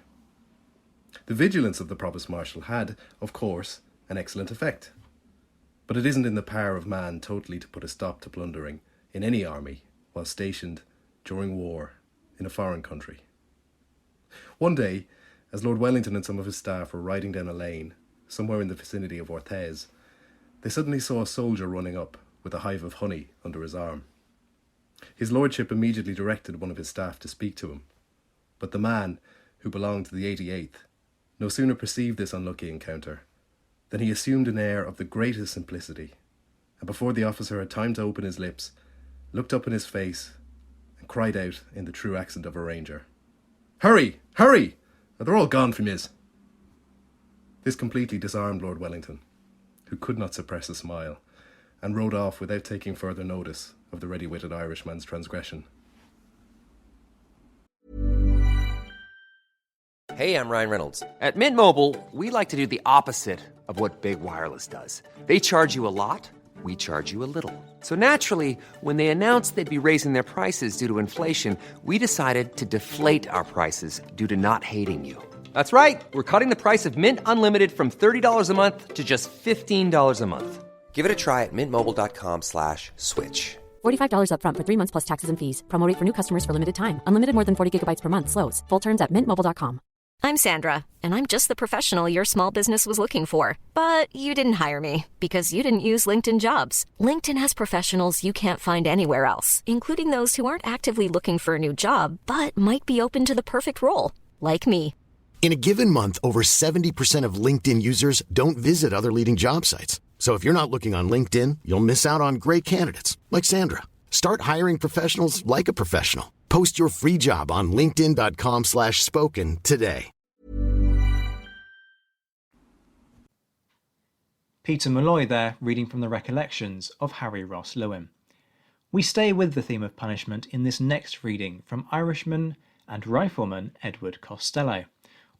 The vigilance of the provost marshal had, of course, an excellent effect, but it isn't in the power of man totally to put a stop to plundering in any army while stationed during war in a foreign country. One day, as Lord Wellington and some of his staff were riding down a lane, somewhere in the vicinity of Orthez, they suddenly saw a soldier running up with a hive of honey under his arm. His lordship immediately directed one of his staff to speak to him, but the man, who belonged to the 88th, no sooner perceived this unlucky encounter than he assumed an air of the greatest simplicity, and before the officer had time to open his lips, looked up in his face and cried out in the true accent of a ranger, "Hurry! Hurry! Or they're all gone from yous." This completely disarmed Lord Wellington, who could not suppress a smile, and rode off without taking further notice of the ready-witted Irishman's transgression. Hey, I'm Ryan Reynolds. At Mint Mobile, we like to do the opposite of what Big Wireless does. They charge you a lot, we charge you a little. So naturally, when they announced they'd be raising their prices due to inflation, we decided to deflate our prices due to not hating you. That's right. We're cutting the price of Mint Unlimited from $30 a month to just $15 a month. Give it a try at mintmobile.com/switch. $45 up front for 3 months plus taxes and fees. Promo rate for new customers for limited time. Unlimited more than 40 gigabytes per month. Slows full terms at mintmobile.com. I'm Sandra, and I'm just the professional your small business was looking for. But you didn't hire me because you didn't use LinkedIn Jobs. LinkedIn has professionals you can't find anywhere else, including those who aren't actively looking for a new job, but might be open to the perfect role, like me. In a given month, over 70% of LinkedIn users don't visit other leading job sites. So if you're not looking on LinkedIn, you'll miss out on great candidates like Sandra. Start hiring professionals like a professional. Post your free job on linkedin.com/spoken today. Peter Molloy there, reading from the Recollections of Harry Ross Lewin. We stay with the theme of punishment in this next reading from Irishman and Rifleman Edward Costello.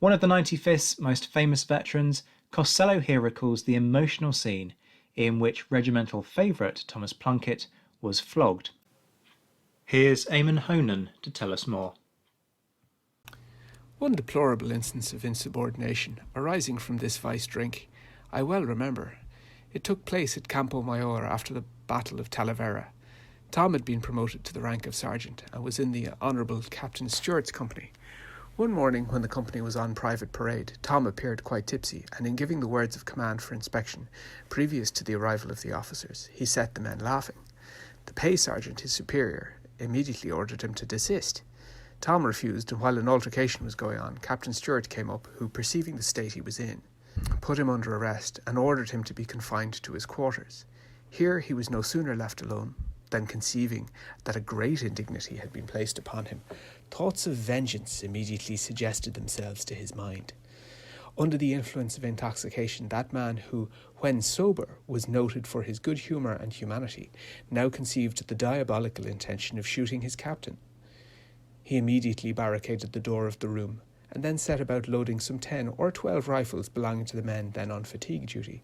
One of the 95th's most famous veterans, Costello here recalls the emotional scene in which regimental favourite Thomas Plunkett was flogged. Here's Eamon Honan to tell us more. One deplorable instance of insubordination arising from this vice drink I well remember. It took place at Campo Mayor after the Battle of Talavera. Tom had been promoted to the rank of sergeant and was in the Honourable Captain Stewart's company. One morning when the company was on private parade, Tom appeared quite tipsy, and in giving the words of command for inspection, previous to the arrival of the officers, he set the men laughing. The pay sergeant, his superior, immediately ordered him to desist. Tom refused, and while an altercation was going on, Captain Stewart came up, who, perceiving the state he was in, put him under arrest and ordered him to be confined to his quarters. Here he was no sooner left alone than, conceiving that a great indignity had been placed upon him, thoughts of vengeance immediately suggested themselves to his mind. Under the influence of intoxication, that man who, when sober, was noted for his good humour and humanity, now conceived the diabolical intention of shooting his captain. He immediately barricaded the door of the room, and then set about loading some 10 or 12 rifles belonging to the men then on fatigue duty.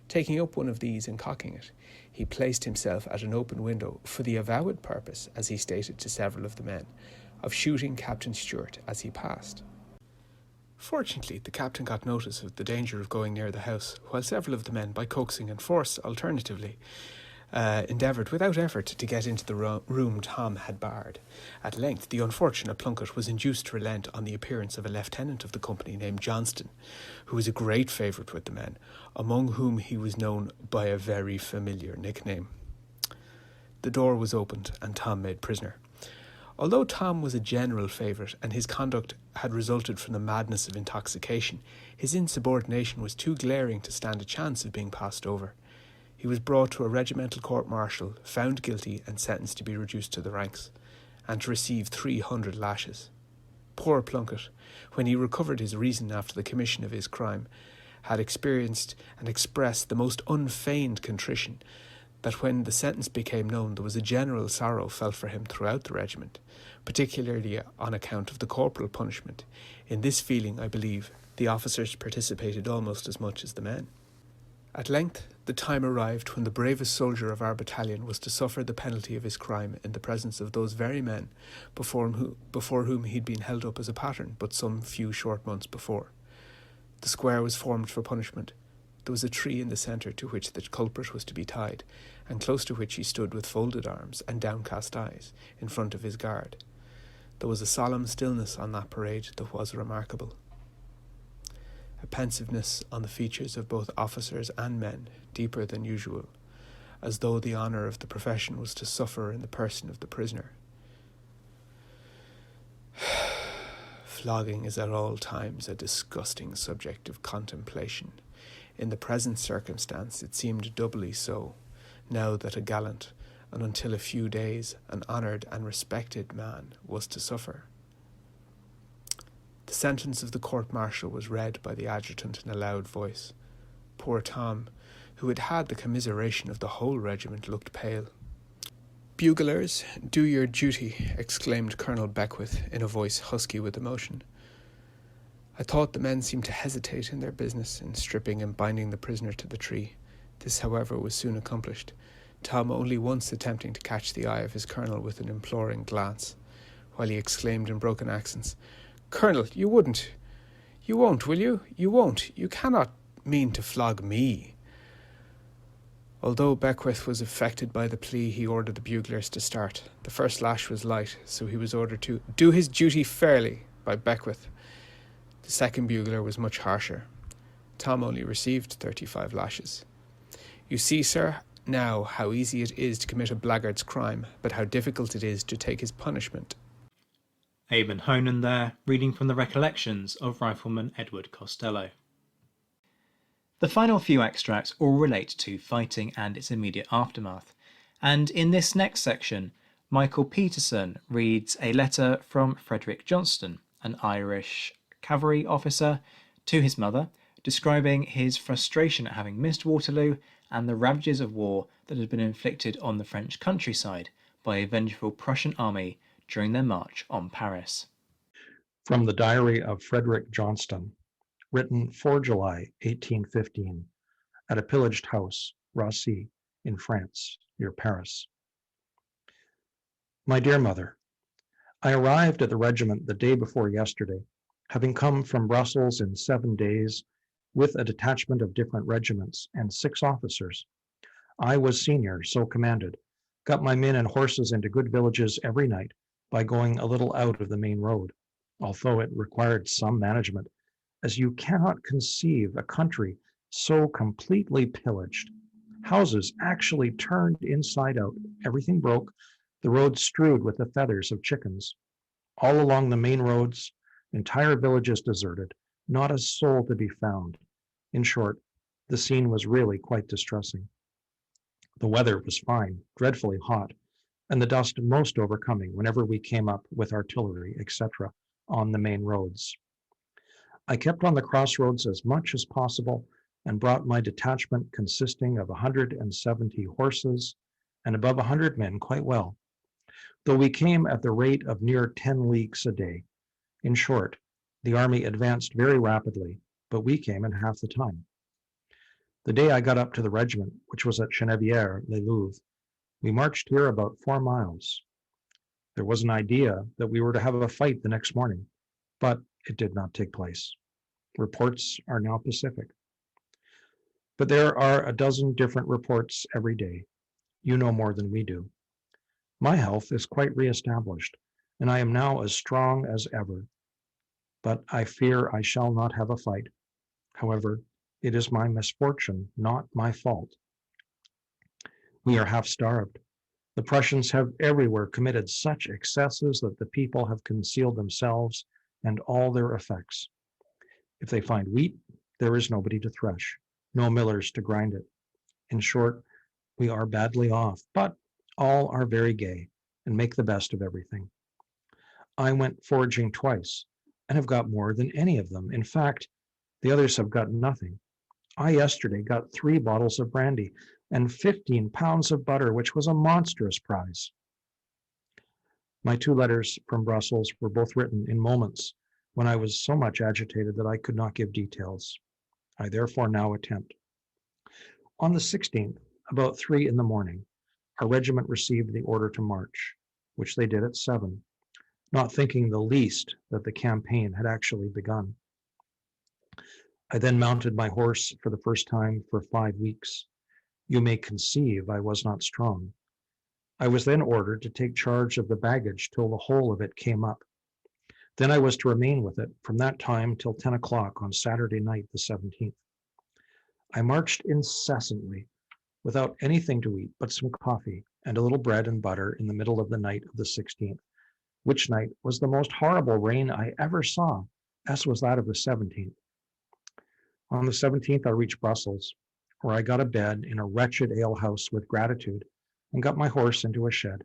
Taking up one of these and cocking it, he placed himself at an open window for the avowed purpose, as he stated to several of the men, of shooting Captain Stewart as he passed. Fortunately, the captain got notice of the danger of going near the house, while several of the men, by coaxing and force alternatively, endeavoured without effort to get into the room Tom had barred. At length, the unfortunate Plunkett was induced to relent on the appearance of a lieutenant of the company named Johnston, who was a great favourite with the men, among whom he was known by a very familiar nickname. The door was opened, and Tom made prisoner. Although Tom was a general favourite, and his conduct had resulted from the madness of intoxication, his insubordination was too glaring to stand a chance of being passed over. He was brought to a regimental court-martial, found guilty, and sentenced to be reduced to the ranks, and to receive 300 lashes. Poor Plunkett, when he recovered his reason after the commission of his crime, had experienced and expressed the most unfeigned contrition, that when the sentence became known, there was a general sorrow felt for him throughout the regiment, particularly on account of the corporal punishment. In this feeling, I believe, the officers participated almost as much as the men. At length, the time arrived when the bravest soldier of our battalion was to suffer the penalty of his crime in the presence of those very men before whom he'd been held up as a pattern but some few short months before. The square was formed for punishment. There was a tree in the centre to which the culprit was to be tied, and close to which he stood with folded arms and downcast eyes in front of his guard. There was a solemn stillness on that parade that was remarkable. A pensiveness on the features of both officers and men, deeper than usual, as though the honour of the profession was to suffer in the person of the prisoner. Flogging is at all times a disgusting subject of contemplation. In the present circumstance it seemed doubly so, now that a gallant, and until a few days an honoured and respected man, was to suffer. The sentence of the court-martial was read by the adjutant in a loud voice. Poor Tom, who had had the commiseration of the whole regiment, looked pale. "Buglers, do your duty," exclaimed Colonel Beckwith in a voice husky with emotion. I thought the men seemed to hesitate in their business in stripping and binding the prisoner to the tree. This, however, was soon accomplished, Tom only once attempting to catch the eye of his colonel with an imploring glance, while he exclaimed in broken accents, "Colonel, you won't, will you? You won't. You cannot mean to flog me." Although Beckwith was affected by the plea, he ordered the buglers to start. The first lash was light, so he was ordered to do his duty fairly by Beckwith. The second bugler was much harsher. Tom only received 35 lashes. "You see, sir, now how easy it is to commit a blackguard's crime, but how difficult it is to take his punishment." Eamon Honan there, reading from the Recollections of Rifleman Edward Costello. The final few extracts all relate to fighting and its immediate aftermath, and in this next section, Michael Peterson reads a letter from Frederick Johnston, an Irish cavalry officer, to his mother, describing his frustration at having missed Waterloo and the ravages of war that had been inflicted on the French countryside by a vengeful Prussian army during their march on Paris. From the Diary of Frederick Johnston, written 4 July 1815, at a pillaged house, Roissy, in France, near Paris. My dear mother, I arrived at the regiment the day before yesterday, having come from Brussels in 7 days with a detachment of different regiments and 6 officers. I was senior, so commanded, got my men and horses into good villages every night by going a little out of the main road, although it required some management, as you cannot conceive a country so completely pillaged. Houses actually turned inside out, everything broke, the roads strewed with the feathers of chickens. All along the main roads, entire villages deserted, not a soul to be found. In short, the scene was really quite distressing. The weather was fine, dreadfully hot, and the dust most overcoming whenever we came up with artillery, etc., on the main roads. I kept on the crossroads as much as possible and brought my detachment consisting of 170 horses and above 100 men quite well, though we came at the rate of near 10 leagues a day. In short, the army advanced very rapidly, but we came in half the time. The day I got up to the regiment, which was at Geneviève-les-Louves, we marched here about 4 miles. There was an idea that we were to have a fight the next morning, but it did not take place. Reports are now pacific. But there are a dozen different reports every day. You know more than we do. My health is quite reestablished, and I am now as strong as ever. But I fear I shall not have a fight. However, it is my misfortune, not my fault. We are half starved. The Prussians have everywhere committed such excesses that the people have concealed themselves and all their effects. If they find wheat, there is nobody to thresh, no millers to grind it. In short, we are badly off, but all are very gay and make the best of everything. I went foraging twice and have got more than any of them. In fact, the others have got nothing. I yesterday got 3 bottles of brandy and 15 pounds of butter, which was a monstrous prize. My 2 letters from Brussels were both written in moments when I was so much agitated that I could not give details. I therefore now attempt. On the 16th, about 3 in the morning, our regiment received the order to march, which they did at 7, not thinking the least that the campaign had actually begun. I then mounted my horse for the first time for 5 weeks. You may conceive I was not strong. I was then ordered to take charge of the baggage till the whole of it came up. Then I was to remain with it from that time till 10 o'clock on Saturday night, the 17th. I marched incessantly, without anything to eat but some coffee and a little bread and butter in the middle of the night of the 16th, which night was the most horrible rain I ever saw, as was that of the 17th. On the 17th, I reached Brussels, where I got a bed in a wretched alehouse with Gratitude and got my horse into a shed.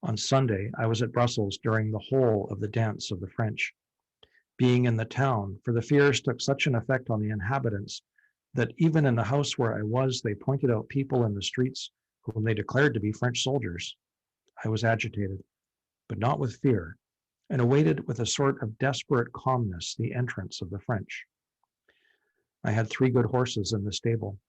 On Sunday, I was at Brussels during the whole of the dance of the French, being in the town, for the fears took such an effect on the inhabitants that even in the house where I was, they pointed out people in the streets whom they declared to be French soldiers. I was agitated, but not with fear, and awaited with a sort of desperate calmness the entrance of the French. I had 3 good horses in the stable.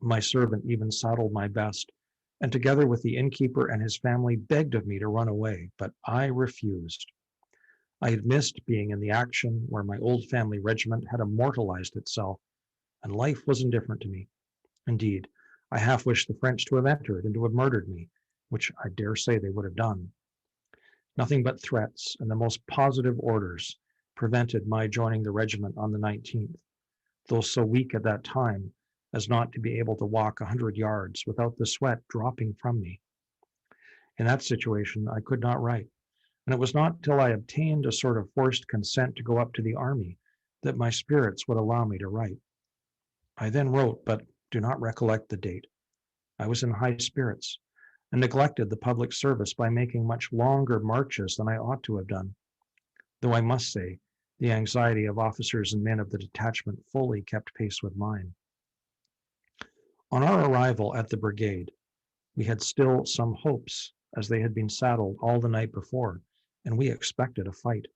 My servant even saddled my best, and together with the innkeeper and his family begged of me to run away, but I refused. I had missed being in the action where my old family regiment had immortalized itself, and life was indifferent to me. Indeed, I half wished the French to have entered and to have murdered me, which I dare say they would have done. Nothing but threats and the most positive orders prevented my joining the regiment on the 19th, though so weak at that time as not to be able to walk 100 yards without the sweat dropping from me. In that situation, I could not write, and it was not till I obtained a sort of forced consent to go up to the army that my spirits would allow me to write. I then wrote, but do not recollect the date. I was in high spirits, and neglected the public service by making much longer marches than I ought to have done, though I must say The anxiety of officers and men of the detachment fully kept pace with mine. On our arrival at the brigade, we had still some hopes, as they had been saddled all the night before, and we expected a fight.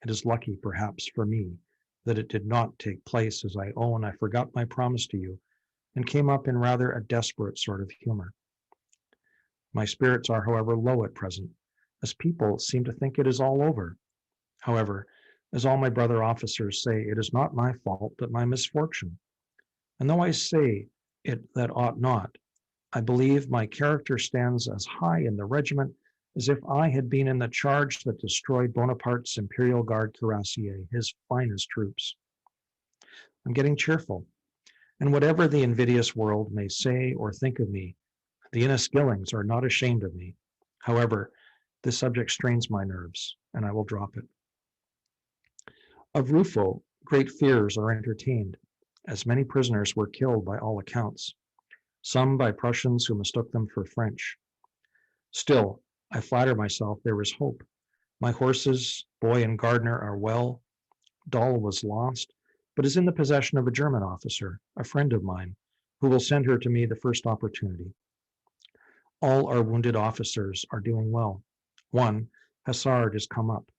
It is lucky, perhaps, for me, that it did not take place, as I own I forgot my promise to you, and came up in rather a desperate sort of humor. My spirits are, however, low at present, as people seem to think it is all over. However, as all my brother officers say, it is not my fault, but my misfortune. And though I say it that ought not, I believe my character stands as high in the regiment as if I had been in the charge that destroyed Bonaparte's Imperial Guard cuirassiers, his finest troops. I'm getting cheerful, and whatever the invidious world may say or think of me, the Inniskillings are not ashamed of me. However, this subject strains my nerves, and I will drop it. Of Ruffo, great fears are entertained, as many prisoners were killed by all accounts, some by Prussians who mistook them for French. Still, I flatter myself there is hope. My horses, Boy and Gardner, are well. Doll was lost, but is in the possession of a German officer, a friend of mine, who will send her to me the first opportunity. All our wounded officers are doing well. One, Hassard, has come up.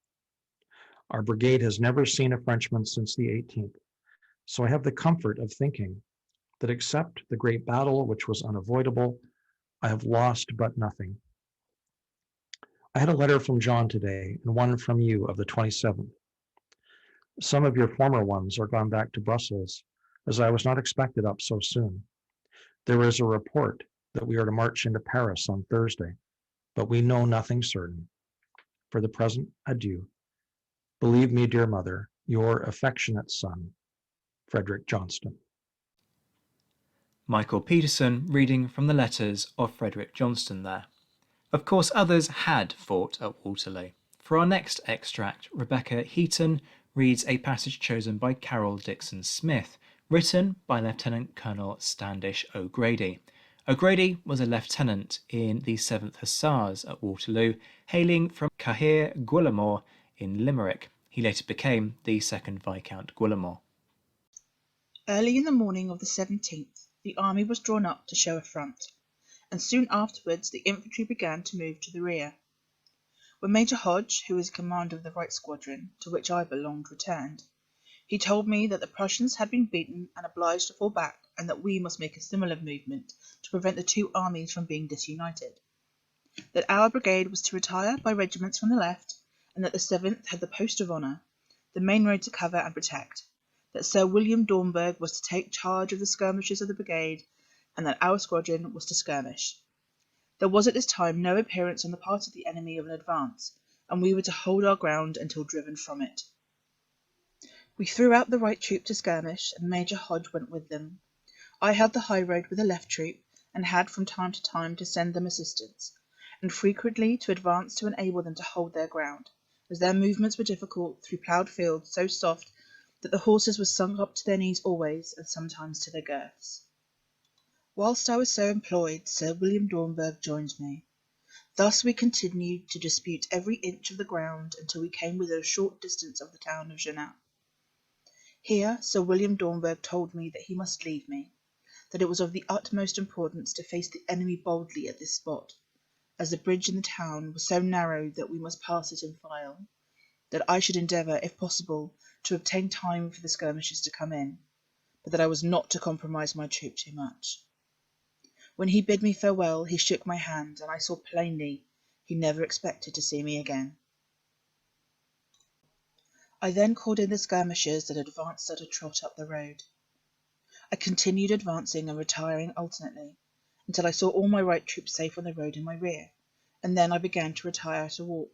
Our brigade has never seen a Frenchman since the 18th, so I have the comfort of thinking that except the great battle, which was unavoidable, I have lost but nothing. I had a letter from John today and one from you of the 27th. Some of your former ones are gone back to Brussels, as I was not expected up so soon. There is a report that we are to march into Paris on Thursday, but we know nothing certain. For the present, adieu. Believe me, dear mother, your affectionate son, Frederick Johnston. Michael Peterson reading from the letters of Frederick Johnston there. Of course, others had fought at Waterloo. For our next extract, Rebecca Heaton reads a passage chosen by Carol Dixon Smith, written by Lieutenant Colonel Standish O'Grady. O'Grady was a lieutenant in the 7th Hussars at Waterloo, hailing from Caher Guillemot in Limerick. He later became the 2nd Viscount Guillemot. Early in the morning of the 17th, the army was drawn up to show a front, and soon afterwards the infantry began to move to the rear. When Major Hodge, who was in command of the right squadron, to which I belonged, returned, he told me that the Prussians had been beaten and obliged to fall back, and that we must make a similar movement to prevent the two armies from being disunited. That our brigade was to retire by regiments from the left, and that the 7th had the post of honour, the main road to cover and protect. That Sir William Dornberg was to take charge of the skirmishers of the brigade, and that our squadron was to skirmish. There was at this time no appearance on the part of the enemy of an advance, and we were to hold our ground until driven from it. We threw out the right troop to skirmish, and Major Hodge went with them. I held the high road with the left troop, and had from time to time to send them assistance, and frequently to advance to enable them to hold their ground, as their movements were difficult through ploughed fields so soft that the horses were sunk up to their knees always, and sometimes to their girths. Whilst I was so employed, Sir William Dornberg joined me. Thus we continued to dispute every inch of the ground until we came within a short distance of the town of Genappe. Here Sir William Dornberg told me that he must leave me, that it was of the utmost importance to face the enemy boldly at this spot, as the bridge in the town was so narrow that we must pass it in file, that I should endeavour, if possible, to obtain time for the skirmishers to come in, but that I was not to compromise my troop too much. When he bid me farewell, he shook my hand, and I saw plainly he never expected to see me again. I then called in the skirmishers that advanced at a trot up the road. I continued advancing and retiring alternately, until I saw all my right troops safe on the road in my rear, and then I began to retire at a walk,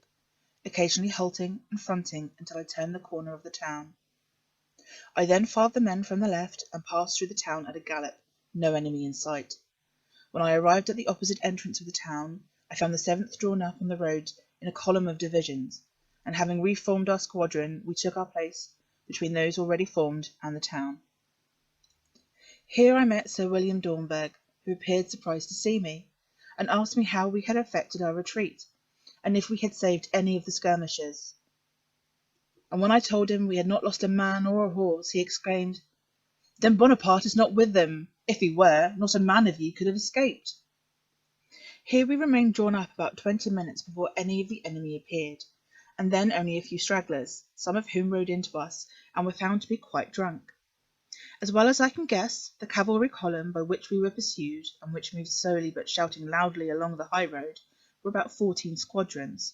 occasionally halting and fronting until I turned the corner of the town. I then filed the men from the left and passed through the town at a gallop, no enemy in sight. When I arrived at the opposite entrance of the town, I found the 7th drawn up on the road in a column of divisions, and having reformed our squadron, we took our place between those already formed and the town. Here I met Sir William Dornberg, who appeared surprised to see me, and asked me how we had effected our retreat, and if we had saved any of the skirmishers. and when I told him we had not lost a man or a horse, he exclaimed, "Then Bonaparte is not with them. If he were, not a man of ye could have escaped." Here we remained drawn up about 20 minutes before any of the enemy appeared, and then only a few stragglers, some of whom rode into us and were found to be quite drunk. As well as I can guess, the cavalry column by which we were pursued, and which moved slowly but shouting loudly along the high road, were about 14 squadrons,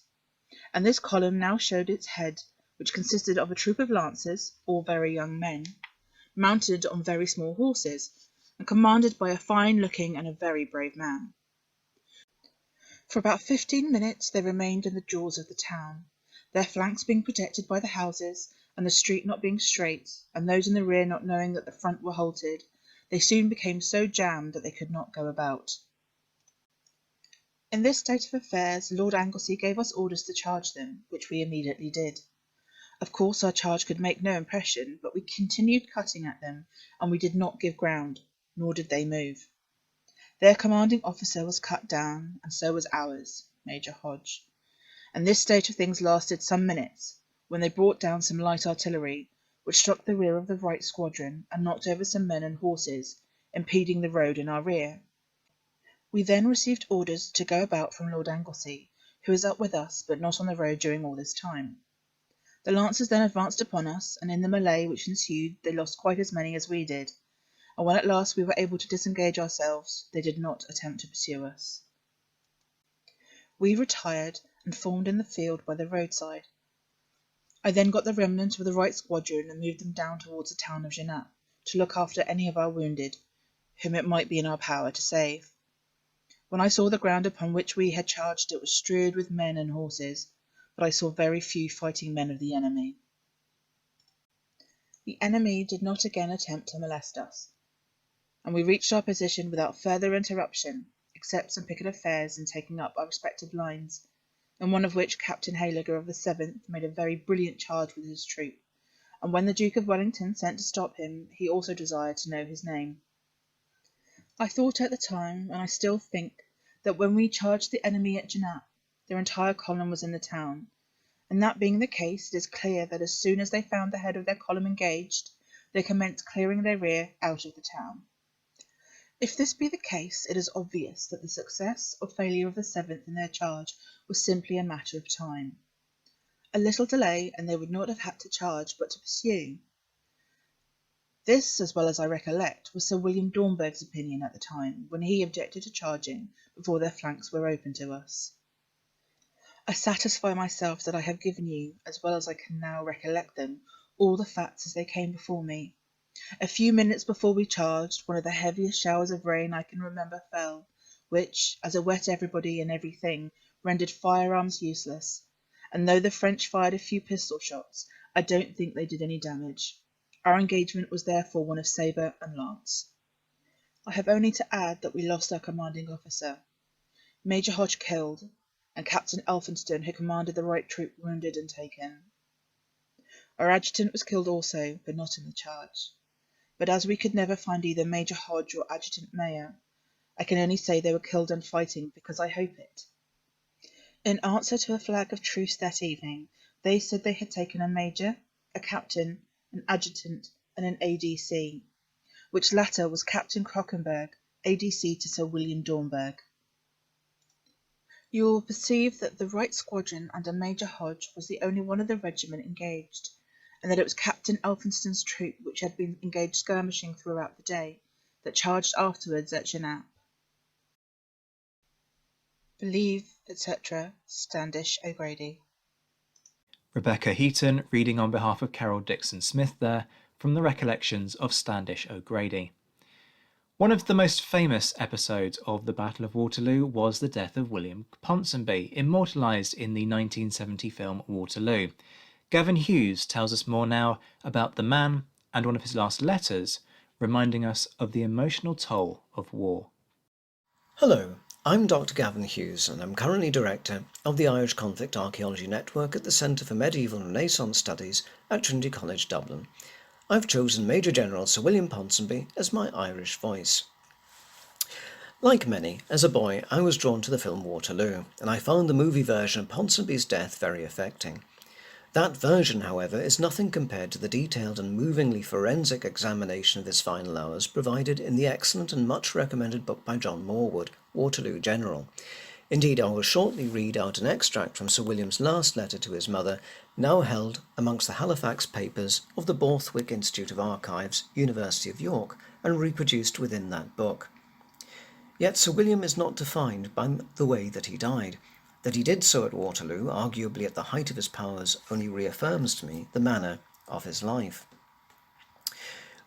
and this column now showed its head, which consisted of a troop of lancers, all very young men, mounted on very small horses, and commanded by a fine-looking and a very brave man. For about 15 minutes they remained in the jaws of the town, their flanks being protected by the houses, and the street not being straight, and those in the rear not knowing that the front were halted. They soon became so jammed that they could not go about. In this state of affairs, Lord Anglesey gave us orders to charge them, which we immediately did. Of course our charge could make no impression, but we continued cutting at them, and we did not give ground, nor did they move. Their commanding officer was cut down, and so was ours, Major Hodge, and this state of things lasted some minutes, when they brought down some light artillery, which struck the rear of the right squadron, and knocked over some men and horses, impeding the road in our rear. We then received orders to go about from Lord Anglesey, who was up with us, but not on the road during all this time. The lancers then advanced upon us, and in the melee which ensued they lost quite as many as we did, and when at last we were able to disengage ourselves, they did not attempt to pursue us. We retired and formed in the field by the roadside. I then got the remnant of the right squadron and moved them down towards the town of Genappe to look after any of our wounded, whom it might be in our power to save. When I saw the ground upon which we had charged, it was strewed with men and horses, but I saw very few fighting men of the enemy. The enemy did not again attempt to molest us, and we reached our position without further interruption, except some picket affairs in taking up our respective lines, in one of which Captain Haylager of the 7th made a very brilliant charge with his troop, and when the Duke of Wellington sent to stop him, he also desired to know his name. I thought at the time, and I still think, that when we charged the enemy at Genappe, their entire column was in the town, and that being the case, it is clear that as soon as they found the head of their column engaged, they commenced clearing their rear out of the town. If this be the case, it is obvious that the success or failure of the 7th in their charge was simply a matter of time. A little delay, and they would not have had to charge, but to pursue. This, as well as I recollect, was Sir William Dornberg's opinion at the time, when he objected to charging before their flanks were open to us. I satisfy myself that I have given you, as well as I can now recollect them, all the facts as they came before me. A few minutes before we charged, one of the heaviest showers of rain I can remember fell, which, as it wet everybody and everything, rendered firearms useless, and though the French fired a few pistol shots, I don't think they did any damage. Our engagement was therefore one of sabre and lance. I have only to add that we lost our commanding officer, Major Hodge killed, and Captain Elphinstone, who commanded the right troop, wounded and taken. Our adjutant was killed also, but not in the charge. But as we could never find either Major Hodge or Adjutant Mayer, I can only say they were killed and fighting, because I hope it. In answer to a flag of truce that evening, they said they had taken a major, a captain, an adjutant, and an ADC, which latter was Captain Crockenberg, ADC to Sir William Dornberg. You will perceive that the right squadron under Major Hodge was the only one of the regiment engaged, and that it was Captain Elphinstone's troop, which had been engaged skirmishing throughout the day, that charged afterwards at Genappe. Believe, etc., Standish O'Grady. Rebecca Heaton reading on behalf of Carol Dixon Smith there from the Recollections of Standish O'Grady. One of the most famous episodes of the Battle of Waterloo was the death of William Ponsonby, immortalised in the 1970 film Waterloo. Gavin Hughes tells us more now about the man and one of his last letters, reminding us of the emotional toll of war. Hello, I'm Dr. Gavin Hughes, and I'm currently Director of the Irish Conflict Archaeology Network at the Centre for Medieval and Renaissance Studies at Trinity College Dublin. I've chosen Major General Sir William Ponsonby as my Irish voice. Like many, as a boy I was drawn to the film Waterloo, and I found the movie version of Ponsonby's death very affecting. That version, however, is nothing compared to the detailed and movingly forensic examination of his final hours provided in the excellent and much recommended book by John Morwood, Waterloo General. Indeed, I will shortly read out an extract from Sir William's last letter to his mother, now held amongst the Halifax papers of the Borthwick Institute of Archives, University of York, and reproduced within that book. Yet Sir William is not defined by the way that he died. That he did so at Waterloo, arguably at the height of his powers, only reaffirms to me the manner of his life.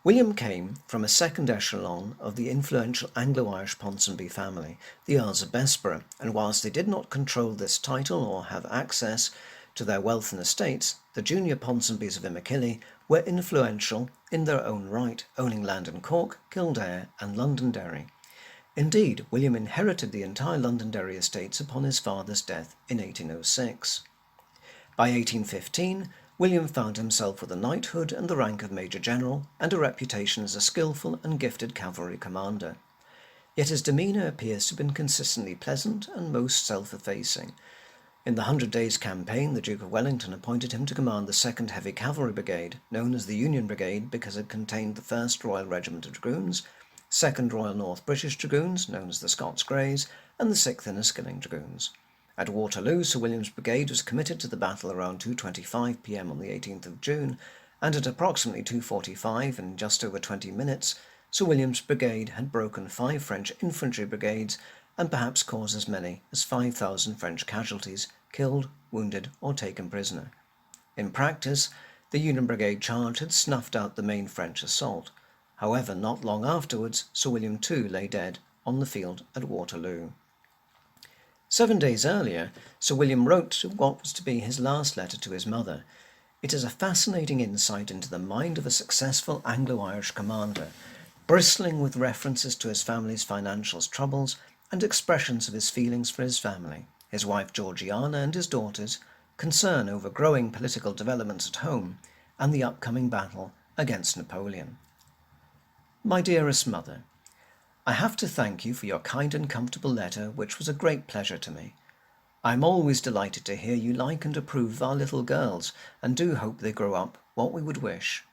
William came from a second echelon of the influential Anglo-Irish Ponsonby family, the Earls of Bessborough, and whilst they did not control this title or have access to their wealth and estates, the junior Ponsonbys of Imachilly were influential in their own right, owning land in Cork, Kildare and Londonderry. Indeed, William inherited the entire Londonderry estates upon his father's death in 1806. By 1815, William found himself with a knighthood and the rank of Major General, and a reputation as a skilful and gifted cavalry commander. Yet his demeanour appears to have been consistently pleasant and most self-effacing. In the 100 Days campaign, the Duke of Wellington appointed him to command the 2nd Heavy Cavalry Brigade, known as the Union Brigade because it contained the 1st Royal Regiment of Dragoons, 2nd Royal North British Dragoons, known as the Scots Greys, and the 6th Inniskilling Dragoons. At Waterloo, Sir William's brigade was committed to the battle around 2:25 p.m. on the 18th of June, and at approximately 2:45, in just over 20 minutes, Sir William's brigade had broken 5 French infantry brigades and perhaps caused as many as 5,000 French casualties, killed, wounded, or taken prisoner. In practice, the Union Brigade charge had snuffed out the main French assault. However, not long afterwards, Sir William too lay dead on the field at Waterloo. 7 days earlier, Sir William wrote what was to be his last letter to his mother. It is a fascinating insight into the mind of a successful Anglo-Irish commander, bristling with references to his family's financial troubles and expressions of his feelings for his family, his wife Georgiana and his daughters, concern over growing political developments at home, and the upcoming battle against Napoleon. My dearest mother, I have to thank you for your kind and comfortable letter, which was a great pleasure to me. I am always delighted to hear you like and approve of our little girls, and do hope they grow up what we would wish.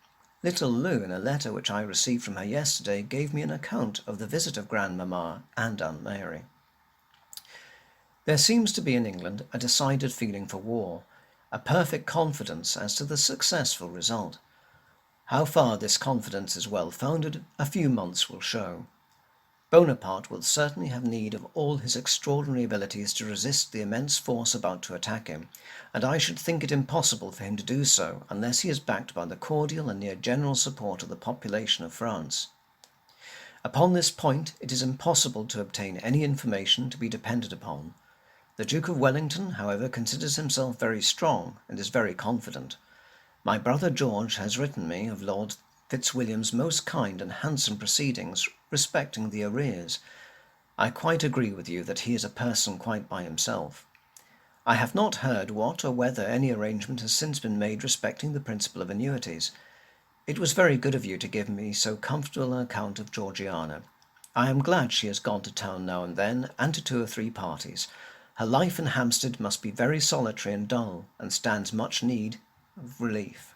Little Lou, in a letter which I received from her yesterday, gave me an account of the visit of Grandmamma and Aunt Mary. There seems to be in England a decided feeling for war, a perfect confidence as to the successful result. How far this confidence is well-founded, a few months will show. Bonaparte will certainly have need of all his extraordinary abilities to resist the immense force about to attack him, and I should think it impossible for him to do so unless he is backed by the cordial and near general support of the population of France. Upon this point, it is impossible to obtain any information to be depended upon. The Duke of Wellington, however, considers himself very strong and is very confident. My brother George has written me of Lord Fitzwilliam's most kind and handsome proceedings respecting the arrears. I quite agree with you that he is a person quite by himself. I have not heard what or whether any arrangement has since been made respecting the principle of annuities. It was very good of you to give me so comfortable an account of Georgiana. I am glad she has gone to town now and then, and to 2 or 3 parties. Her life in Hampstead must be very solitary and dull, and stands much need of relief.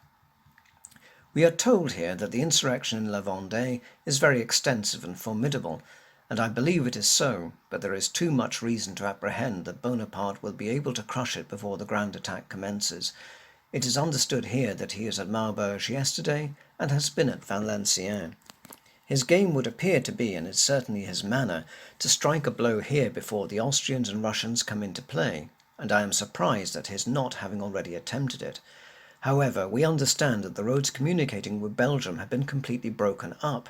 We are told here that the insurrection in La Vendée is very extensive and formidable, and I believe it is so, but there is too much reason to apprehend that Bonaparte will be able to crush it before the grand attack commences. It is understood here that he is at Maubeuge yesterday, and has been at Valenciennes. His game would appear to be, and is certainly his manner, to strike a blow here before the Austrians and Russians come into play, and I am surprised at his not having already attempted it. However, we understand that the roads communicating with Belgium have been completely broken up,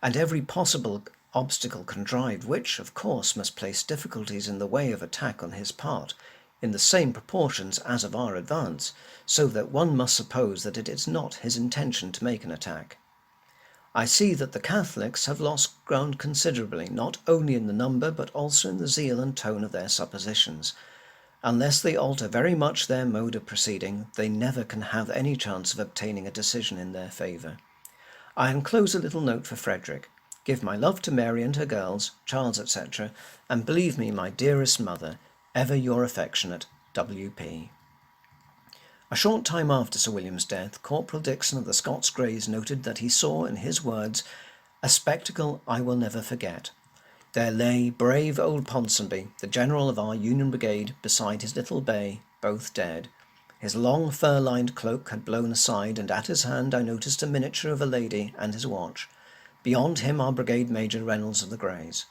and every possible obstacle contrived, which, of course, must place difficulties in the way of attack on his part, in the same proportions as of our advance, so that one must suppose that it is not his intention to make an attack. I see that the Catholics have lost ground considerably, not only in the number, but also in the zeal and tone of their suppositions. Unless they alter very much their mode of proceeding, they never can have any chance of obtaining a decision in their favour. I enclose a little note for Frederick. Give my love to Mary and her girls, Charles, etc., and believe me, my dearest mother, ever your affectionate W.P. A short time after Sir William's death, Corporal Dixon of the Scots Greys noted that he saw, in his words, a spectacle I will never forget. There lay brave old Ponsonby, the general of our Union Brigade, beside his little bay, both dead. His long fur-lined cloak had blown aside, and at his hand I noticed a miniature of a lady and his watch. Beyond him our Brigade Major Reynolds of the Greys.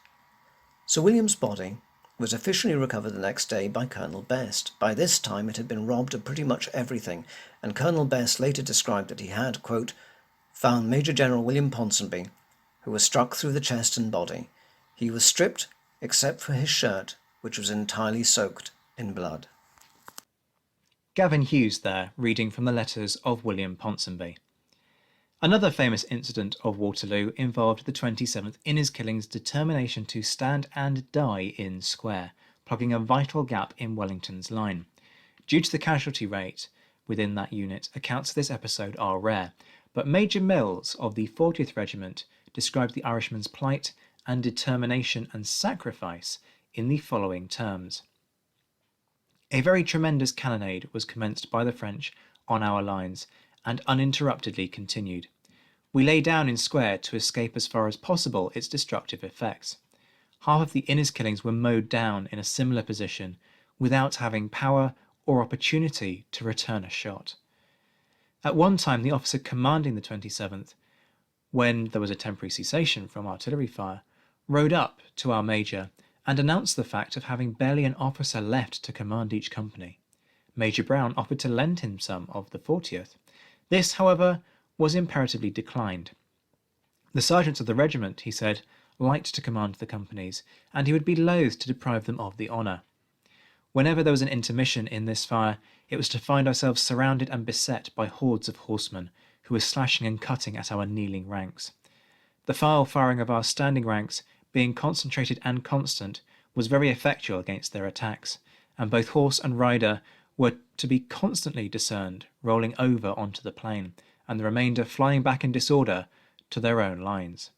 Sir William's body was officially recovered the next day by Colonel Best. By this time it had been robbed of pretty much everything, and Colonel Best later described that he had, quote, found Major General William Ponsonby, who was struck through the chest and body. He was stripped except for his shirt, which was entirely soaked in blood. Gavin Hughes there, reading from the letters of William Ponsonby. Another famous incident of Waterloo involved the 27th Inniskilling's determination to stand and die in square, plugging a vital gap in Wellington's line. Due to the casualty rate within that unit, accounts of this episode are rare, but Major Mills of the 40th Regiment described the Irishman's plight and determination and sacrifice in the following terms. A very tremendous cannonade was commenced by the French on our lines and uninterruptedly continued. We lay down in square to escape as far as possible its destructive effects. Half of the Inniskillings were mowed down in a similar position without having power or opportunity to return a shot. At one time, the officer commanding the 27th, when there was a temporary cessation from artillery fire, rode up to our major and announced the fact of having barely an officer left to command each company. Major Brown offered to lend him some of the 40th. This, however, was imperatively declined. The sergeants of the regiment, he said, liked to command the companies, and he would be loath to deprive them of the honour. Whenever there was an intermission in this fire, it was to find ourselves surrounded and beset by hordes of horsemen, who were slashing and cutting at our kneeling ranks. The file firing of our standing ranks, being concentrated and constant, was very effectual against their attacks, and both horse and rider were to be constantly discerned, rolling over onto the plain, and the remainder flying back in disorder to their own lines.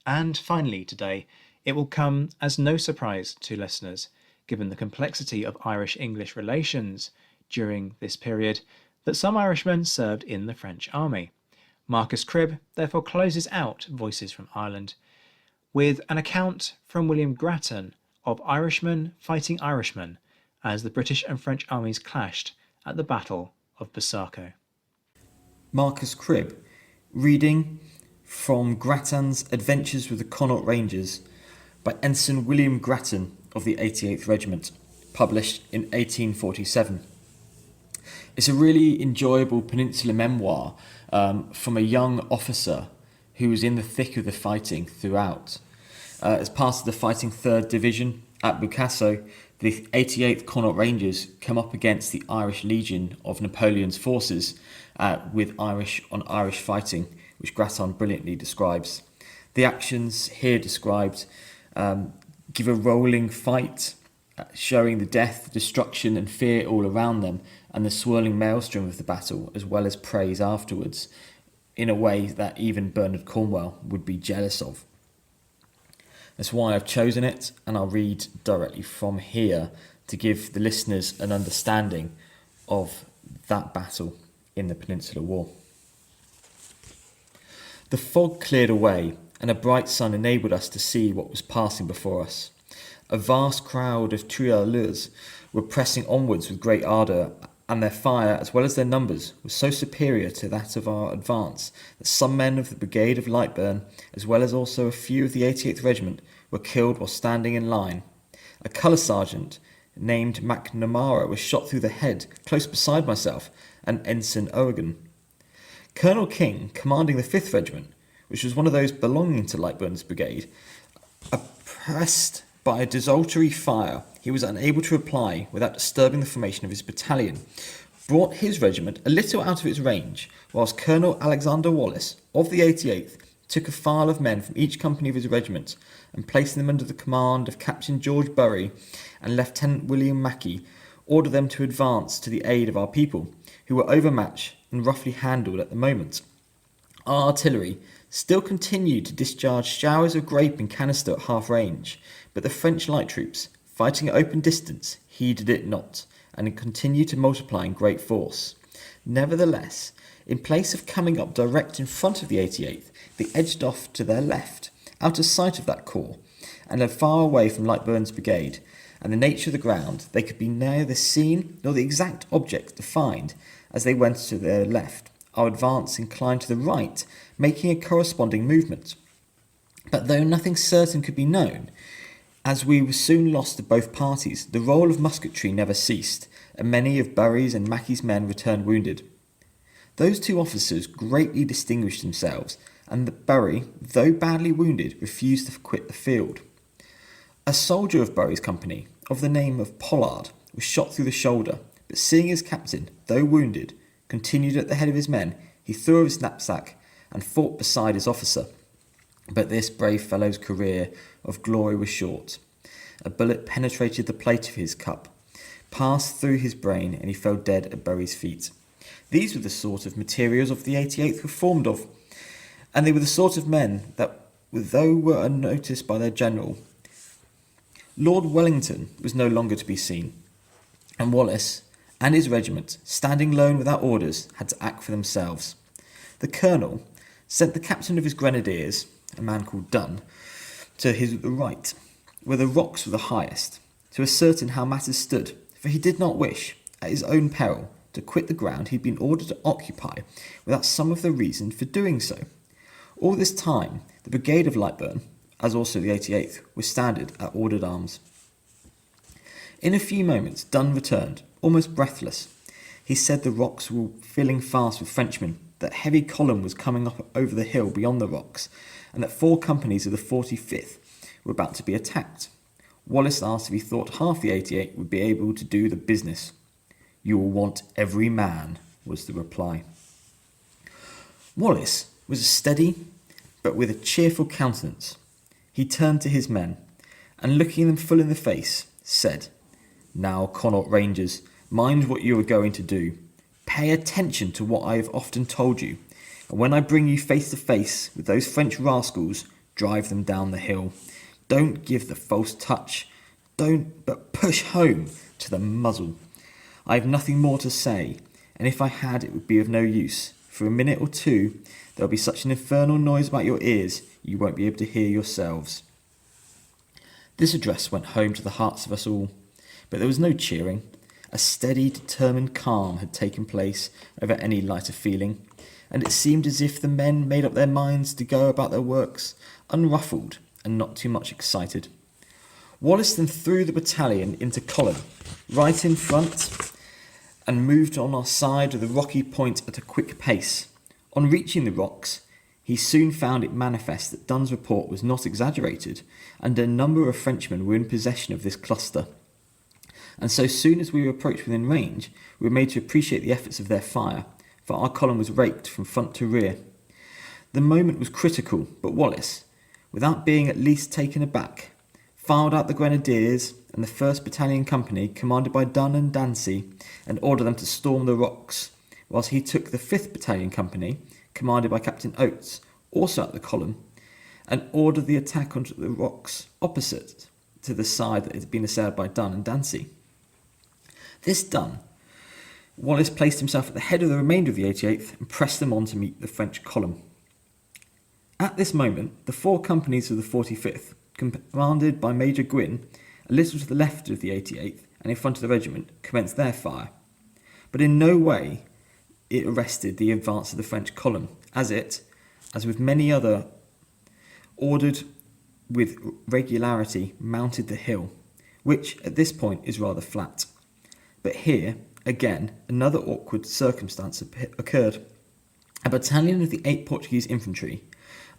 And finally today, it will come as no surprise to listeners, given the complexity of Irish-English relations during this period, that some Irishmen served in the French army. Marcus Cribb therefore closes out Voices from Ireland with an account from William Grattan of Irishmen fighting Irishmen as the British and French armies clashed at the Battle of Busaco. Marcus Cribb, reading from Grattan's Adventures with the Connaught Rangers by Ensign William Grattan of the 88th Regiment, published in 1847. It's a really enjoyable peninsular memoir from a young officer who was in the thick of the fighting throughout. As part of the fighting 3rd Division at Busaco, the 88th Connaught Rangers come up against the Irish Legion of Napoleon's forces with Irish on Irish fighting, which Grattan brilliantly describes. The actions here described give a rolling fight, showing the death, destruction and fear all around them, and the swirling maelstrom of the battle, as well as praise afterwards, in a way that even Bernard Cornwell would be jealous of. That's why I've chosen it, and I'll read directly from here to give the listeners an understanding of that battle in the Peninsular War. The fog cleared away, and a bright sun enabled us to see what was passing before us. A vast crowd of tirailleurs were pressing onwards with great ardour, and their fire, as well as their numbers, was so superior to that of our advance that some men of the Brigade of Lightburn, as well as also a few of the 88th Regiment, were killed while standing in line. A colour sergeant named McNamara was shot through the head close beside myself and Ensign Oregon. Colonel King, commanding the 5th Regiment, which was one of those belonging to Lightburn's brigade, oppressed by a desultory fire he was unable to reply without disturbing the formation of his battalion, brought his regiment a little out of its range, whilst Colonel Alexander Wallace of the 88th took a file of men from each company of his regiment and placing them under the command of Captain George Bury and Lieutenant William Mackey, ordered them to advance to the aid of our people, who were overmatched and roughly handled at the moment. Our artillery still continued to discharge showers of grape and canister at half range, but the French light troops, fighting at open distance, heeded it not, and continued to multiply in great force. Nevertheless, in place of coming up direct in front of the 88th, they edged off to their left, out of sight of that corps, and led far away from Lightburn's brigade, and the nature of the ground, they could be neither seen nor the exact object defined as they went to their left. Our advance inclined to the right, making a corresponding movement. But though nothing certain could be known, as we were soon lost to both parties, the roll of musketry never ceased, and many of Bury's and Mackey's men returned wounded. Those two officers greatly distinguished themselves, and Bury, though badly wounded, refused to quit the field. A soldier of Bury's company, of the name of Pollard, was shot through the shoulder, but seeing his captain, though wounded, continued at the head of his men, he threw his knapsack and fought beside his officer. But this brave fellow's career of glory was short. A bullet penetrated the plate of his cup, passed through his brain, and he fell dead at Bury's feet. These were the sort of materials of the 88th were formed of, and they were the sort of men that, though were unnoticed by their general, Lord Wellington was no longer to be seen, and Wallace and his regiment, standing alone without orders, had to act for themselves. The colonel sent the captain of his grenadiers, a man called Dunn, to his right, where the rocks were the highest, to ascertain how matters stood, for he did not wish, at his own peril, to quit the ground he had been ordered to occupy without some of the reason for doing so. All this time, the brigade of Lightburn, as also the 88th, was standing at ordered arms. In a few moments, Dunn returned, almost breathless. He said the rocks were filling fast with Frenchmen, that heavy column was coming up over the hill beyond the rocks, and that 4 companies of the 45th were about to be attacked. Wallace asked if he thought half the 88 would be able to do the business. "You will want every man," was the reply. Wallace was steady, but with a cheerful countenance. He turned to his men, and looking them full in the face, said, "Now, Connaught Rangers, mind what you are going to do. Pay attention to what I have often told you, and when I bring you face to face with those French rascals, drive them down the hill. Don't give the false touch, but push home to the muzzle. I have nothing more to say, and if I had, it would be of no use. For a minute or two, there'll be such an infernal noise about your ears, you won't be able to hear yourselves." This address went home to the hearts of us all, but there was no cheering. A steady, determined calm had taken place over any lighter feeling, and it seemed as if the men made up their minds to go about their works unruffled and not too much excited. Wallace then threw the battalion into column, right in front, and moved on our side of the rocky point at a quick pace. On reaching the rocks, he soon found it manifest that Dunn's report was not exaggerated, and a number of Frenchmen were in possession of this cluster. And so soon as we approached within range, we were made to appreciate the efforts of their fire, for our column was raked from front to rear. The moment was critical, but Wallace, without being at least taken aback, filed out the Grenadiers and the 1st Battalion Company, commanded by Dunn and Dancy, and ordered them to storm the rocks, whilst he took the 5th Battalion Company, commanded by Captain Oates, also at the column, and ordered the attack onto the rocks opposite to the side that had been assailed by Dunn and Dancy. This done, Wallace placed himself at the head of the remainder of the 88th and pressed them on to meet the French column. At this moment, the 4 companies of the 45th, commanded by Major Gwyn, a little to the left of the 88th and in front of the regiment, commenced their fire. But in no way it arrested the advance of the French column, as with many other, ordered with regularity, mounted the hill, which at this point is rather flat. But here, again, another awkward circumstance occurred. A battalion of the 8th Portuguese Infantry,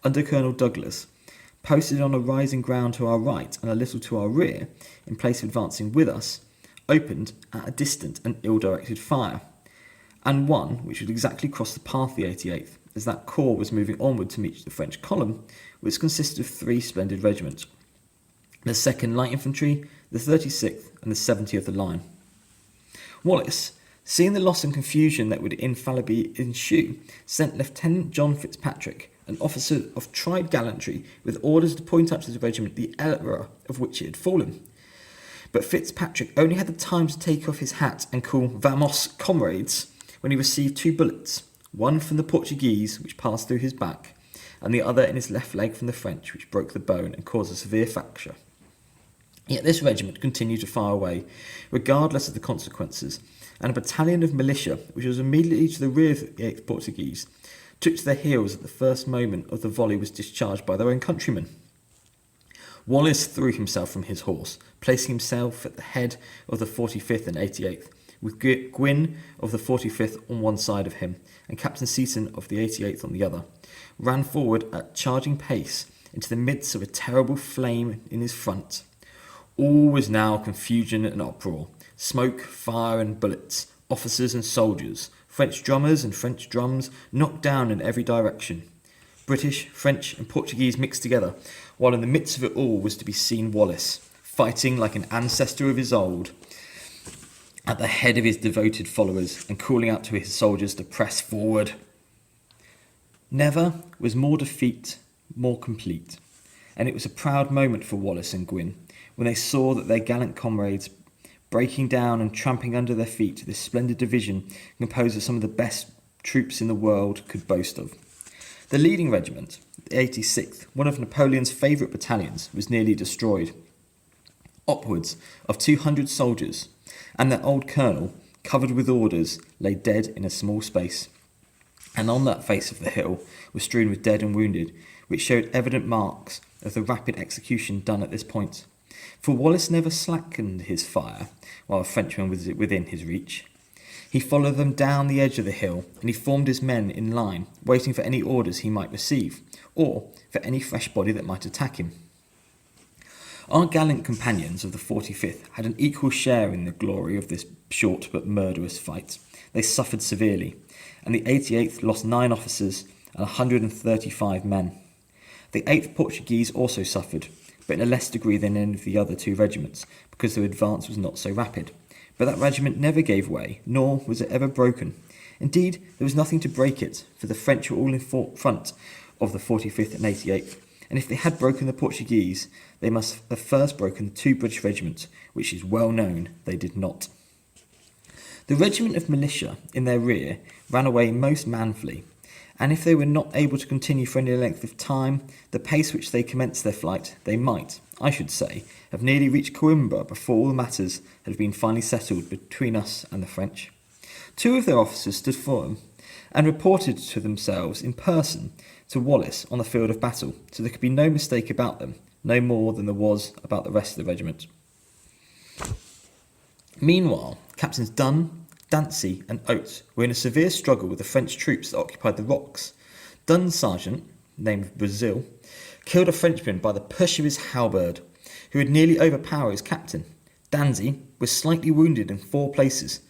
under Colonel Douglas, posted on a rising ground to our right and a little to our rear, in place of advancing with us, opened at a distant and ill-directed fire, and one which would exactly cross the path of the 88th, as that corps was moving onward to meet the French column, which consisted of 3 splendid regiments: the 2nd Light Infantry, the 36th, and the 70th line. Wallace, seeing the loss and confusion that would infallibly ensue, sent Lieutenant John Fitzpatrick, an officer of tried gallantry, with orders to point out to the regiment the error of which it had fallen. but Fitzpatrick only had the time to take off his hat and call "Vamos, comrades," when he received 2 bullets, one from the Portuguese, which passed through his back, and the other in his left leg from the French, which broke the bone and caused a severe fracture. Yet this regiment continued to fire away, regardless of the consequences, and a battalion of militia, which was immediately to the rear of the 8th Portuguese, took to their heels at the first moment of the volley was discharged by their own countrymen. Wallace threw himself from his horse, placing himself at the head of the 45th and 88th, with Gwyn of the 45th on one side of him, and Captain Seaton of the 88th on the other, ran forward at charging pace into the midst of a terrible flame in his front. All was now confusion and uproar, smoke, fire and bullets, officers and soldiers, French drummers and French drums knocked down in every direction. British, French and Portuguese mixed together, while in the midst of it all was to be seen Wallace, fighting like an ancestor of his old, at the head of his devoted followers and calling out to his soldiers to press forward. Never was more defeat more complete, and it was a proud moment for Wallace and Gwyn when they saw that their gallant comrades breaking down and trampling under their feet this splendid division composed of some of the best troops in the world could boast of. The leading regiment, the 86th, one of Napoleon's favourite battalions, was nearly destroyed. Upwards of 200 soldiers and their old colonel, covered with orders, lay dead in a small space, and on that face of the hill was strewn with dead and wounded, which showed evident marks of the rapid execution done at this point. For Wallace never slackened his fire while a Frenchman was within his reach. He followed them down the edge of the hill, and he formed his men in line, waiting for any orders he might receive, or for any fresh body that might attack him. Our gallant companions of the 45th had an equal share in the glory of this short but murderous fight. They suffered severely, and the 88th lost 9 officers and 135 men. The 8th Portuguese also suffered, but in a less degree than any of the other 2 regiments, because their advance was not so rapid. But that regiment never gave way, nor was it ever broken. Indeed, there was nothing to break it, for the French were all in front of the 45th and 88th, and if they had broken the Portuguese, they must have first broken the 2 British regiments, which is well known they did not. The regiment of militia in their rear ran away most manfully, and if they were not able to continue for any length of time, the pace which they commenced their flight, they might, I should say, have nearly reached Coimbra before all the matters had been finally settled between us and the French. 2 of their officers stood firm, and reported to themselves in person to Wallace on the field of battle, so there could be no mistake about them, no more than there was about the rest of the regiment. Meanwhile, Captains Dunn, Dancy and Oates were in a severe struggle with the French troops that occupied the rocks. Dunn's sergeant, named Brazil, killed a Frenchman by the push of his halberd, who had nearly overpowered his captain. Dancy was slightly wounded in 4 places,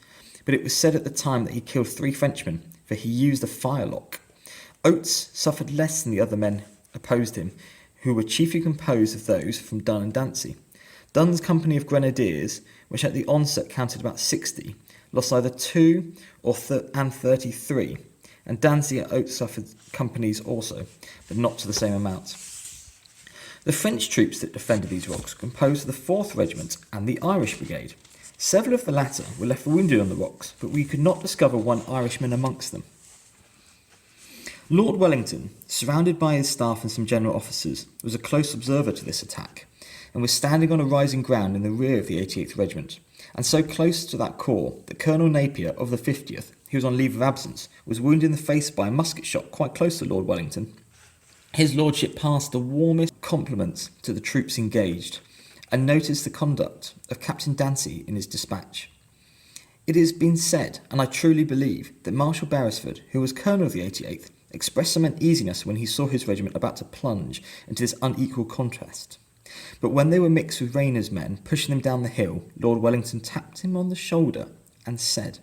but it was said at the time that he killed 3 Frenchmen, for he used a firelock. Oates suffered less than the other men opposed him, who were chiefly composed of those from Dunn and Dancy. Dunn's company of grenadiers, which at the onset counted about 60, lost either 2 and 33, and Dancy and Oates suffered companies also, but not to the same amount. The French troops that defended these rocks were composed of the 4th Regiment and the Irish Brigade. Several of the latter were left wounded on the rocks, but we could not discover one Irishman amongst them. Lord Wellington, surrounded by his staff and some general officers, was a close observer to this attack, and was standing on a rising ground in the rear of the 88th Regiment, and so close to that corps that Colonel Napier of the 50th, who was on leave of absence, was wounded in the face by a musket shot quite close to Lord Wellington. His lordship passed the warmest compliments to the troops engaged, and noticed the conduct of Captain Dancy in his dispatch. It has been said, and I truly believe, that Marshal Beresford, who was colonel of the 88th, expressed some uneasiness when he saw his regiment about to plunge into this unequal contest. But when they were mixed with Rayner's men, pushing them down the hill, Lord Wellington tapped him on the shoulder and said,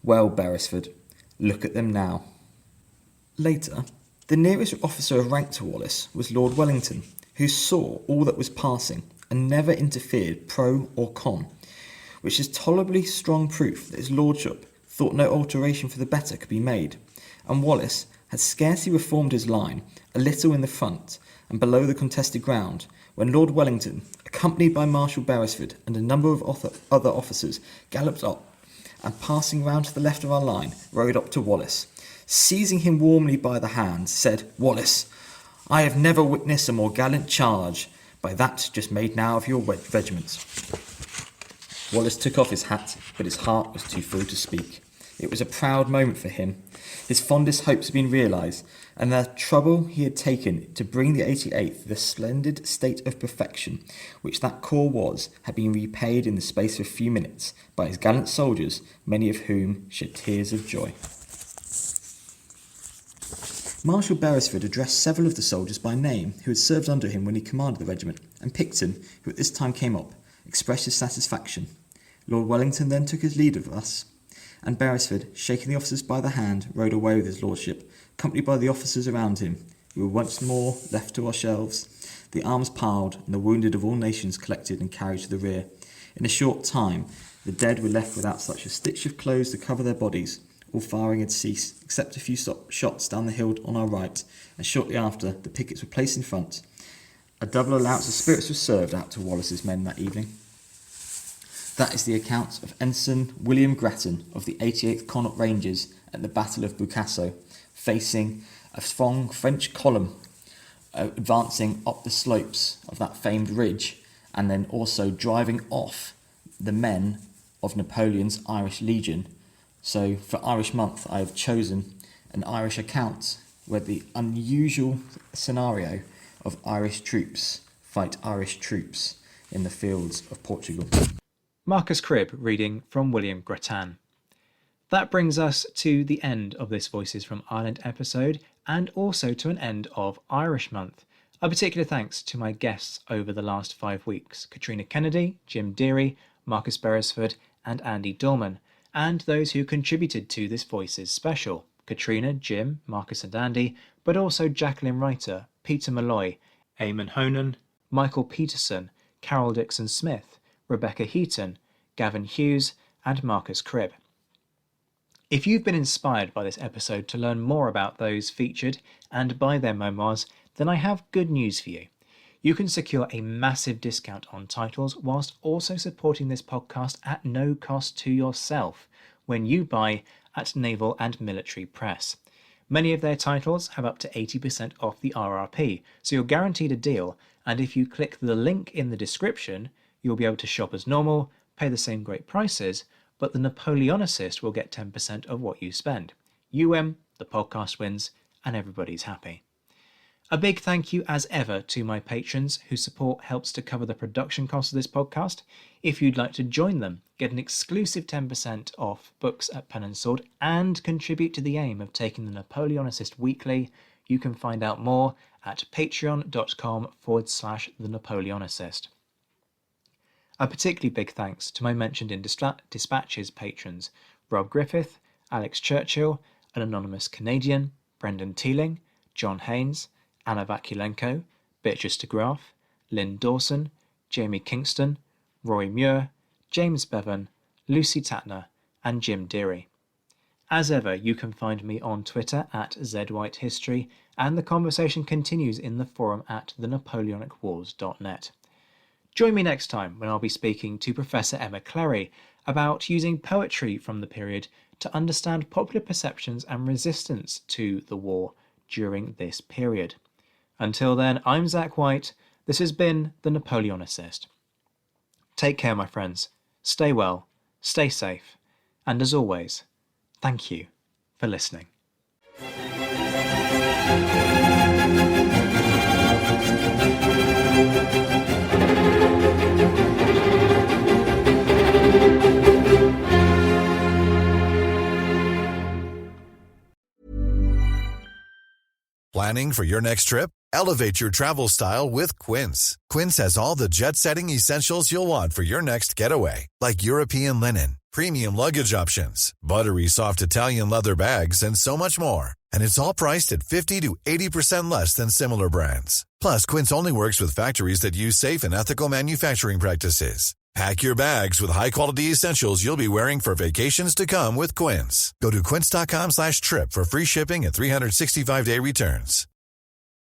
"Well, Beresford, look at them now." Later, the nearest officer of rank to Wallace was Lord Wellington, who saw all that was passing and never interfered pro or con, which is tolerably strong proof that his lordship thought no alteration for the better could be made, and Wallace had scarcely reformed his line, a little in the front and below the contested ground, when Lord Wellington, accompanied by Marshal Beresford and a number of other officers, galloped up and, passing round to the left of our line, rode up to Wallace. Seizing him warmly by the hand, said, "Wallace, I have never witnessed a more gallant charge by that just made now of your regiment." Wallace took off his hat, but his heart was too full to speak. It was a proud moment for him. His fondest hopes had been realised, and the trouble he had taken to bring the 88th to the splendid state of perfection which that corps was had been repaid in the space of a few minutes by his gallant soldiers, many of whom shed tears of joy. Marshal Beresford addressed several of the soldiers by name who had served under him when he commanded the regiment, and Picton, who at this time came up, expressed his satisfaction. Lord Wellington then took his leave of us, and Beresford, shaking the officers by the hand, rode away with his lordship, accompanied by the officers around him. We were once more left to ourselves, the arms piled, and the wounded of all nations collected and carried to the rear. In a short time, the dead were left without such a stitch of clothes to cover their bodies. All firing had ceased, except a few shots down the hill on our right, and shortly after, the pickets were placed in front. A double allowance of spirits was served out to Wallace's men that evening. That is the account of Ensign William Grattan of the 88th Connaught Rangers at the Battle of Bucasso, facing a strong French column advancing up the slopes of that famed ridge, and then also driving off the men of Napoleon's Irish Legion. So for Irish Month, I have chosen an Irish account where the unusual scenario of Irish troops fight Irish troops in the fields of Portugal. Marcus Cribb reading from William Grattan. That brings us to the end of this Voices from Ireland episode, and also to an end of Irish Month. A particular thanks to my guests over the last 5 weeks, Katrina Kennedy, Jim Deary, Marcus Beresford and Andy Dorman, and those who contributed to this Voices special, Katrina, Jim, Marcus and Andy, but also Jacqueline Reiter, Peter Malloy, Eamon Honan, Michael Peterson, Carol Dixon-Smith, Rebecca Heaton, Gavin Hughes and Marcus Cribb. If you've been inspired by this episode to learn more about those featured and buy their memoirs, then I have good news for you. You can secure a massive discount on titles whilst also supporting this podcast at no cost to yourself when you buy at Naval and Military Press. Many of their titles have up to 80% off the RRP, so you're guaranteed a deal, and if you click the link in the description, you'll be able to shop as normal, pay the same great prices, but the Napoleonicist will get 10% of what you spend. You win, the podcast wins, and everybody's happy. A big thank you as ever to my patrons whose support helps to cover the production costs of this podcast. If you'd like to join them, get an exclusive 10% off books at Pen and Sword and contribute to the aim of taking the Napoleonicist weekly, you can find out more at patreon.com/the Napoleonicist. A particularly big thanks to my mentioned in Dispatches patrons, Rob Griffith, Alex Churchill, an anonymous Canadian, Brendan Teeling, John Haynes, Anna Vakulenko, Beatrice de Graaf, Lynn Dawson, Jamie Kingston, Roy Muir, James Bevan, Lucy Tatner and Jim Deary. As ever, you can find me on Twitter at ZWhiteHistory, and the conversation continues in the forum at thenapoleonicwars.net. Join me next time when I'll be speaking to Professor Emma Clary about using poetry from the period to understand popular perceptions and resistance to the war during this period. Until then, I'm Zach White. This has been The Napoleonicist. Take care, my friends. Stay well, stay safe, and as always, thank you for listening. Planning for your next trip? Elevate your travel style with Quince. Quince has all the jet-setting essentials you'll want for your next getaway, like European linen, premium luggage options, buttery soft Italian leather bags, and so much more. And it's all priced at 50 to 80% less than similar brands. Plus, Quince only works with factories that use safe and ethical manufacturing practices. Pack your bags with high-quality essentials you'll be wearing for vacations to come with Quince. Go to quince.com/trip for free shipping and 365-day returns.